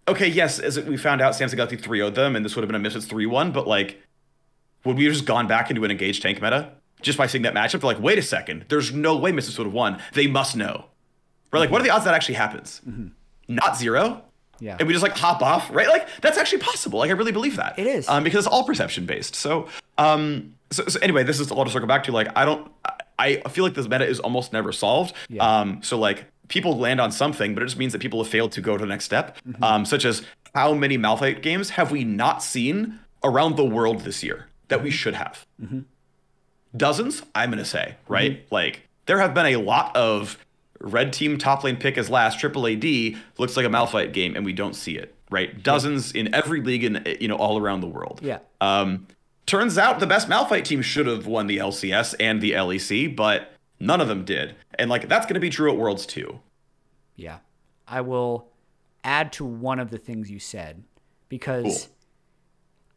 okay, yes, as we found out, Samsung Galaxy 3-0'd them, and this would have been a Misfits 3-1, but, like, would we have just gone back into an engaged tank meta just by seeing that matchup? They're like, wait a second, there's no way Misfits would have won. They must know. Right, like, what are the odds that actually happens? Not zero. Yeah. And we just like hop off, right? Like that's actually possible. Like I really believe that. It is. Because it's all perception based. So anyway, this is a lot to circle back to. Like I feel like this meta is almost never solved. Yeah. So like people land on something, but it just means that people have failed to go to the next step. Such as how many Malphite games have we not seen around the world this year that we should have? Dozens, I'm gonna say, right? Like there have been a lot of red team top lane pick as last, triple AD looks like a Malphite game, and we don't see it, right? Dozens in every league and all around the world. Yeah. Turns out the best Malphite team should have won the LCS and the LEC, but none of them did. And like that's going to be true at Worlds too. Yeah. I will add to one of the things you said because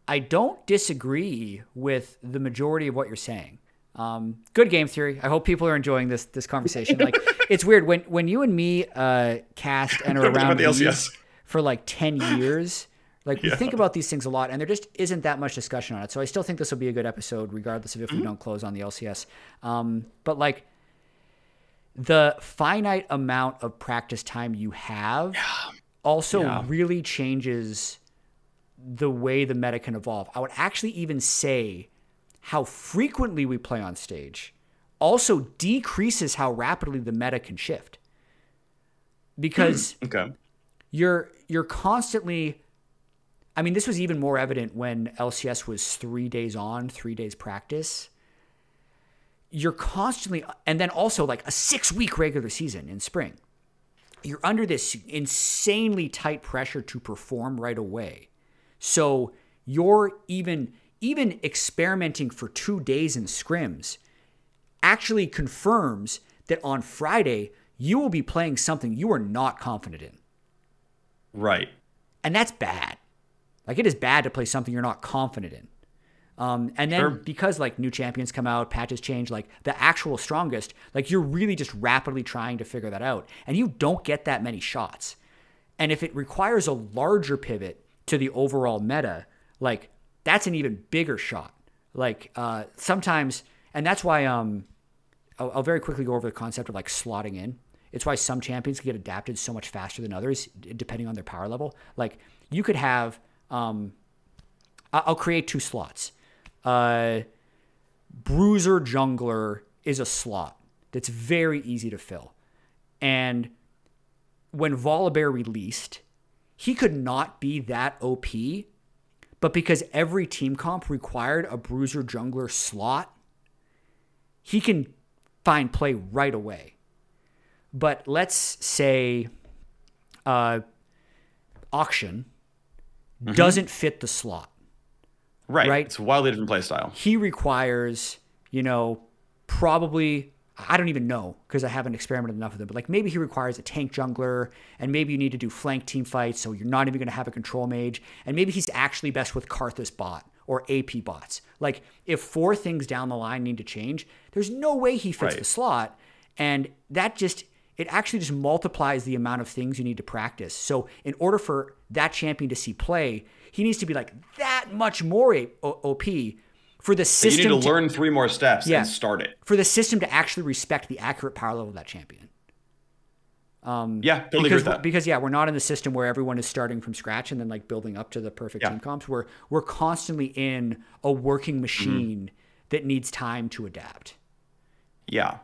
I don't disagree with the majority of what you're saying. Good game theory. I hope people are enjoying this conversation. Like it's weird when you and me cast and are around these for like 10 years. Like we think about these things a lot, and there just isn't that much discussion on it. So I still think this will be a good episode, regardless of if we don't close on the LCS. But like the finite amount of practice time you have also really changes the way the meta can evolve. I would actually even say how frequently we play on stage also decreases how rapidly the meta can shift. Because you're constantly, I mean, this was even more evident when LCS was 3 days on, 3 days practice. You're constantly, and then also like a 6-week regular season in spring. You're under this insanely tight pressure to perform right away. So you're even experimenting for 2 days in scrims actually confirms that on Friday you will be playing something you are not confident in. Right. And that's bad. Like, it is bad to play something you're not confident in. And then because like new champions come out, patches change, like the actual strongest, like you're really just rapidly trying to figure that out. And you don't get that many shots. And if it requires a larger pivot to the overall meta, like that's an even bigger shot. Like sometimes, and that's why I'll very quickly go over the concept of like slotting in. It's why some champions can get adapted so much faster than others, depending on their power level. Like you could have, I'll create 2 slots. Bruiser Jungler is a slot that's very easy to fill. And when Volibear released, he could not be that OP, but because every team comp required a Bruiser Jungler slot, he can find play right away. But let's say Auction doesn't fit the slot. Right. It's a wildly different play style. He requires, probably, I don't even know because I haven't experimented enough with it, but like maybe he requires a tank jungler, and maybe you need to do flank team fights, so you're not even going to have a control mage, and maybe he's actually best with Karthus bot or AP bots. Like if 4 things down the line need to change, there's no way he fits the slot, and that it actually just multiplies the amount of things you need to practice. So in order for that champion to see play, he needs to be like that much more OP for the system. You need to learn 3 more steps and start it. For the system to actually respect the accurate power level of that champion. Totally agree with that. Because we're not in the system where everyone is starting from scratch and then like building up to the perfect team comps. We're constantly in a working machine that needs time to adapt. Yeah.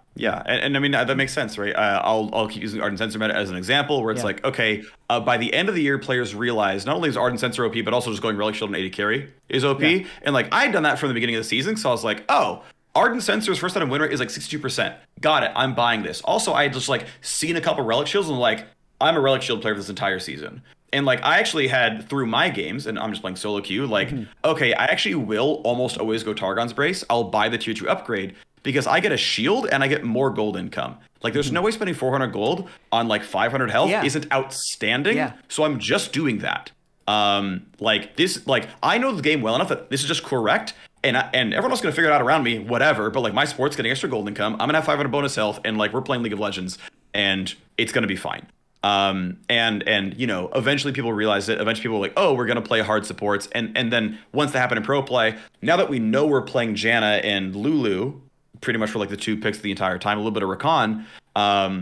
And I mean, that makes sense, right? I'll keep using Ardent Sensor meta as an example where it's like, okay, by the end of the year, players realize not only is Ardent Sensor OP, but also just going Relic Shield and AD Carry is OP. Yeah. And like, I'd done that from the beginning of the season. So I was like, oh, Ardent Sensor's first item win rate is like 62%. Got it. I'm buying this. Also, I had just like seen a couple Relic Shields and like, I'm a Relic Shield player for this entire season. And like, I actually had through my games, and I'm just playing solo queue, like, okay, I actually will almost always go Targon's Brace. I'll buy the tier 2 upgrade because I get a shield and I get more gold income. Like, there's no way spending 400 gold on like 500 health isn't outstanding. Yeah. So I'm just doing that. Like this, like I know the game well enough that this is just correct. And everyone else is gonna figure it out around me, whatever. But like my sport's getting extra gold income. I'm gonna have 500 bonus health, and like we're playing League of Legends, and it's gonna be fine. And eventually people realize it. Eventually people are like, oh, we're gonna play hard supports, and then once that happened in pro play, now that we know we're playing Janna and Lulu, pretty much for like the 2 picks the entire time, a little bit of Rakan,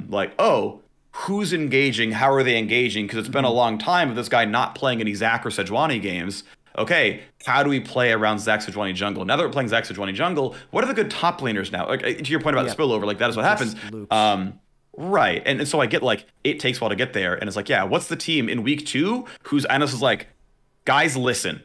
like, oh, who's engaging? How are they engaging? Because it's been a long time of this guy not playing any Zac or Sejuani games. Okay, how do we play around Zac Sejuani jungle? Now that we're playing Zac Sejuani jungle, what are the good top laners now? Like, to your point about the spillover, like that is what happens. Right, and so I get like, it takes a while to get there, and it's like, yeah, what's the team in week 2 whose Anos is like, guys, listen,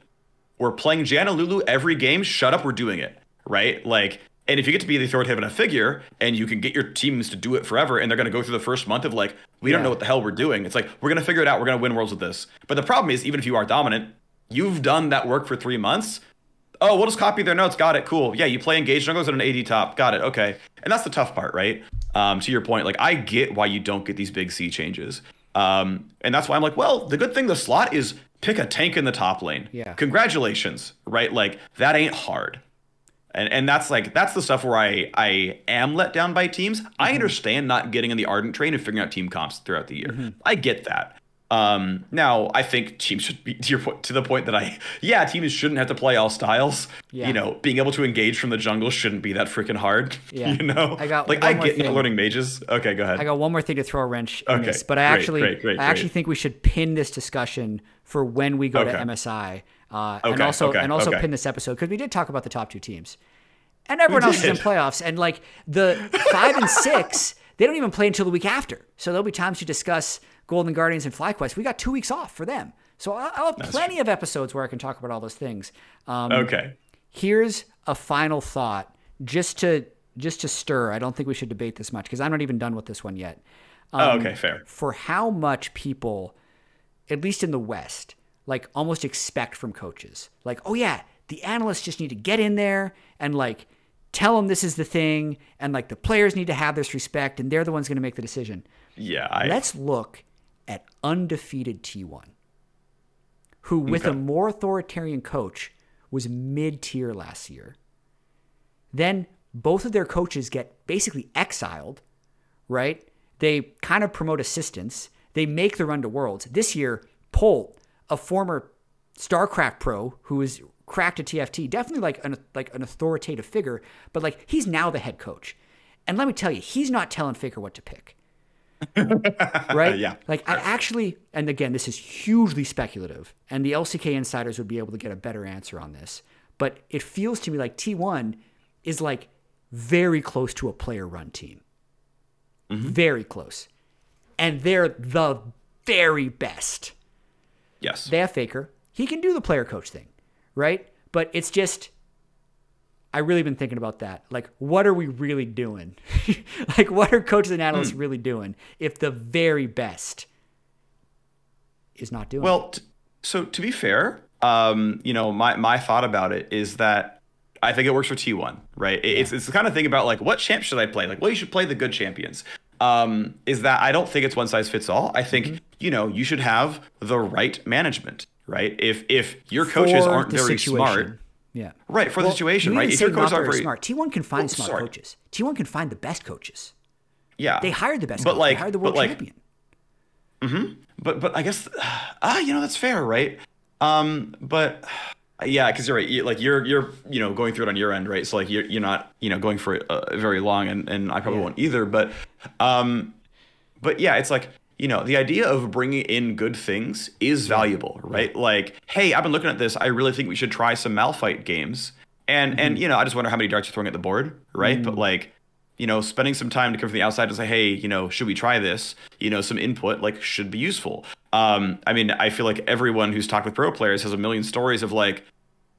we're playing Janna Lulu every game, shut up, we're doing it, right? Like, and if you get to be the authoritative enough figure, and you can get your teams to do it forever, and they're going to go through the first month of like, we don't know what the hell we're doing. It's like, we're going to figure it out. We're going to win worlds with this. But the problem is, even if you are dominant, you've done that work for 3 months. Oh, we'll just copy their notes. Got it. Cool. Yeah, you play engaged junglers at an AD top. Got it. Okay. And that's the tough part, right? To your point, like I get why you don't get these big C changes. And that's why I'm like, well, the good thing the slot is pick a tank in the top lane. Yeah. Congratulations, right? Like that ain't hard. And that's the stuff where I am let down by teams. I understand not getting in the Ardent train and figuring out team comps throughout the year. I get that. Now I think teams should be to the point that teams shouldn't have to play all styles. Yeah. Being able to engage from the jungle shouldn't be that freaking hard. Yeah. I get learning mages. Okay, go ahead. I got one more thing to throw a wrench in this, but I actually think we should pin this discussion for when we go to MSI. And also pin this episode because we did talk about the top 2 teams, and everyone else is in playoffs, and like the 5 and 6, they don't even play until the week after. So there'll be times to discuss Golden Guardians and FlyQuest. We got 2 weeks off for them, so I'll have plenty of episodes where I can talk about all those things. Here's a final thought, just to stir. I don't think we should debate this much because I'm not even done with this one yet. Fair. For how much people, at least in the West, like almost expect from coaches. Like, oh yeah, the analysts just need to get in there and like tell them this is the thing. And like the players need to have this respect and they're the ones going to make the decision. Yeah. Let's look at undefeated T1. who with a more authoritarian coach was mid-tier last year. Then both of their coaches get basically exiled, right? They kind of promote assistants. They make the run to Worlds. This year, Polt, a former StarCraft pro who is cracked at TFT, definitely like an authoritative figure, but like he's now the head coach. And let me tell you, he's not telling Faker what to pick. Right? Yeah. Like I actually, and again, this is hugely speculative, and the LCK insiders would be able to get a better answer on this, but it feels to me like T1 is like very close to a player run team. Very close. And they're the very best. Yes. They have Faker. He can do the player coach thing, right? But it's just, I really been thinking about that. Like, what are we really doing? Like, what are coaches and analysts really doing if the very best is not doing it? Well, so to be fair, my thought about it is that I think it works for T1, right? It's the kind of thing about like, what champ should I play? Like, well, you should play the good champions. Is that I don't think it's one size fits all. I think, you should have the right management, right? If your coaches aren't very smart. Yeah. Right, for the situation, right? If your coaches aren't very smart. T1 can find smart coaches. T1 can find the best coaches. Yeah. They hired the best coaches. They hired the world champion. But I guess that's fair, right? But yeah, because you're right. Like you're going through it on your end, right? So like you're not going for it very long, and I probably won't either. But yeah, it's like the idea of bringing in good things is valuable, right? Like, hey, I've been looking at this. I really think we should try some Malphite games, and I just wonder how many darts you're throwing at the board, right? But like, spending some time to come from the outside to say, hey, should we try this? Some input like should be useful. I mean, I feel like everyone who's talked with pro players has a million stories of like,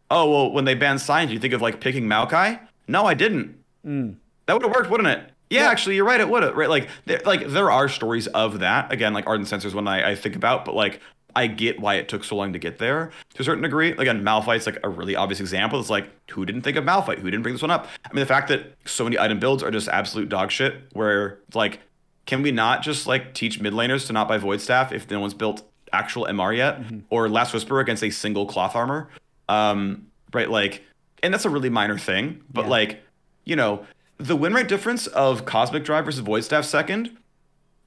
oh, well, when they banned Signs, you think of like picking Maokai? No, I didn't. That would have worked, wouldn't it? Yeah, actually, you're right. It would have, right? Like there are stories of that. Again, like Ardent Sensors, one I think about, but like I get why it took so long to get there to a certain degree. Again, Malphite's like a really obvious example. It's like, who didn't think of Malphite? Who didn't bring this one up? I mean, the fact that so many item builds are just absolute dog shit, where it's like, can we not just like teach mid laners to not buy Void Staff if no one's built actual MR yet, or Last Whisper against a single cloth armor? Right, like, and that's a really minor thing, but like, the win rate difference of Cosmic Drive versus Void Staff second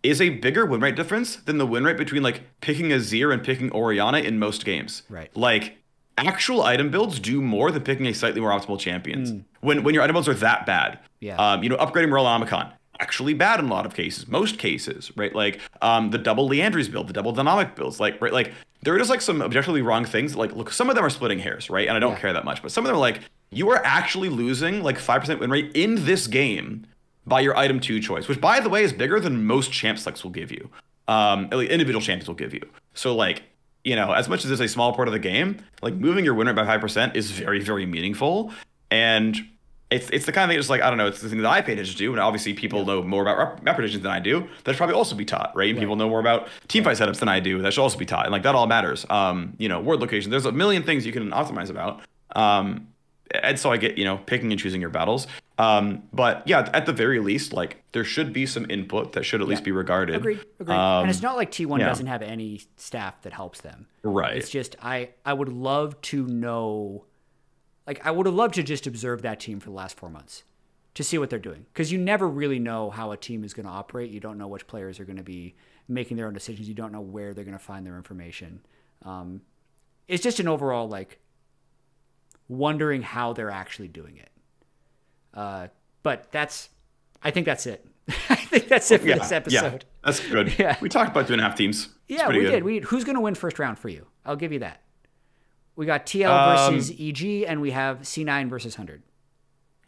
is a bigger win rate difference than the win rate between like picking Azir and picking Orianna in most games. Right. Like actual item builds do more than picking a slightly more optimal champions when your item builds are that bad. Yeah. Upgrading Morellamicon, actually bad in a lot of cases, most cases, right? Like the double Leandry's build, the double Dynamic builds, like, right? Like there are just like some objectively wrong things. Like, look, some of them are splitting hairs, right? And I don't care that much, but some of them are like, you are actually losing like 5% win rate in this game by your item 2 choice, which by the way is bigger than most champ selects will give you. At least individual champions will give you. So like, as much as it's a small part of the game, like moving your win rate by 5% is very, very meaningful. And it's the kind of thing just like, I don't know, it's the thing that I pay attention to. And obviously people know more about map predictions than I do. That should probably also be taught, right? And people know more about teamfight setups than I do. That should also be taught. And like that all matters. Word location. There's a million things you can optimize about. And so I get, picking and choosing your battles. But yeah, at the very least, like there should be some input that should at least be regarded. Agreed. And it's not like T1 doesn't have any staff that helps them. Right. It's just, I would love to know, like I would have loved to just observe that team for the last 4 months to see what they're doing. Because you never really know how a team is going to operate. You don't know which players are going to be making their own decisions. You don't know where they're going to find their information. It's just an overall, like, wondering how they're actually doing it. But I think that's it. I think that's it for this episode. Yeah, that's good. Yeah. We talked about 2.5 teams. Yeah, we did. Who's going to win first round for you? I'll give you that. We got TL versus EG, and we have C9 versus 100.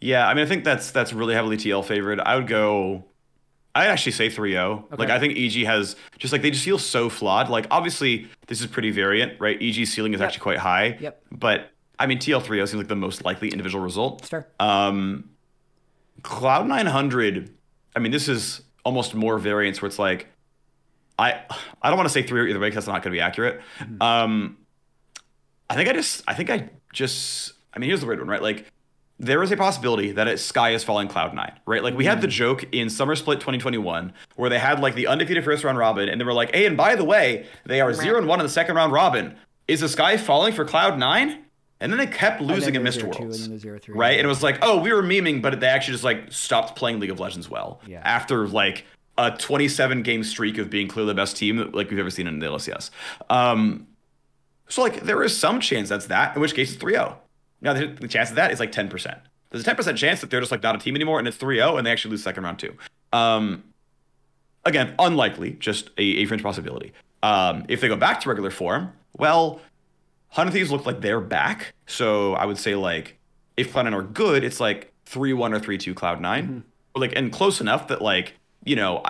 Yeah, I mean, I think that's really heavily TL favored. I'd actually say 3-0. Okay. Like, I think EG has just like, they just feel so flawed. Like, obviously, this is pretty variant, right? EG's ceiling is actually quite high. Yep. But I mean, TL 3-0 seems like the most likely individual result. That's fair. Cloud 900, I mean, this is almost more variance where it's like, I don't want to say 3 either way because that's not going to be accurate. I mean, here's the weird one, right? Like, there is a possibility that Sky is falling Cloud 9, right? Like, we had the joke in Summer Split 2021 where they had like the undefeated first round robin, and they were like, hey, and by the way, they are 0-1 in the second round robin. is the sky falling for Cloud9? And then they kept losing in Mist Worlds, right? And it was like, oh, we were memeing, but they actually just like stopped playing League of Legends well after like a 27 game streak of being clearly the best team like we've ever seen in the LCS. So like there is some chance that's that, in which case it's 3-0. Now the chance of that is like 10%. There's a 10% chance that they're just like not a team anymore and it's 3-0 and they actually lose second round too. Again, unlikely, just a fringe possibility. If they go back to regular form, well, Hundred Thieves look like they're back. So I would say like if Cloud9 are good, it's like 3-1 or 3-2 Cloud9. Or like and close enough that like, you know,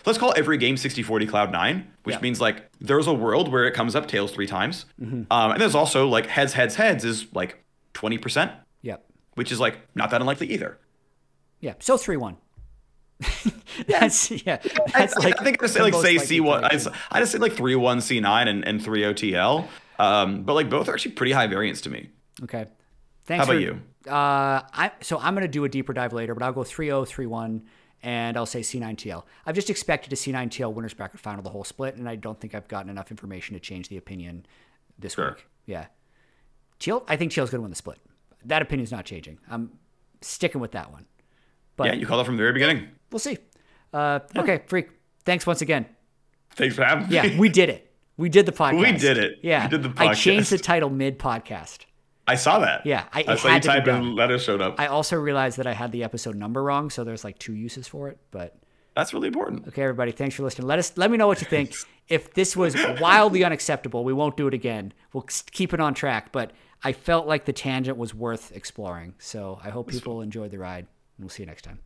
let's call every game 60-40 Cloud9, which means like there's a world where it comes up tails 3 times. And there's also like heads is like 20%. Yep. Which is like not that unlikely either. Yeah. So 3-1. That's like I think I say like say C1. I just say like 3-1 C9 and 3-0 TL. But like both are actually pretty high variance to me. Okay. Thanks. How about you? So I'm going to do a deeper dive later, but I'll go 3-0, 3-1, and I'll say C9 TL. I've just expected a C9 TL winners bracket final the whole split, and I don't think I've gotten enough information to change the opinion this week. Yeah. I think TL's going to win the split. That opinion's not changing. I'm sticking with that one. But yeah, you called it from the very beginning. We'll see. Okay, Phreak. Thanks once again. Thanks for having me. Yeah, we did it. We did the podcast. We did it. Yeah. We did the podcast. I changed the title mid-podcast. I saw that. Yeah. I saw you type in letter showed up. I also realized that I had the episode number wrong, so there's like 2 uses for it, but that's really important. Okay, everybody, thanks for listening. Let me know what you think. If this was wildly unacceptable, we won't do it again. We'll keep it on track, but I felt like the tangent was worth exploring. So I hope people enjoyed the ride, and we'll see you next time.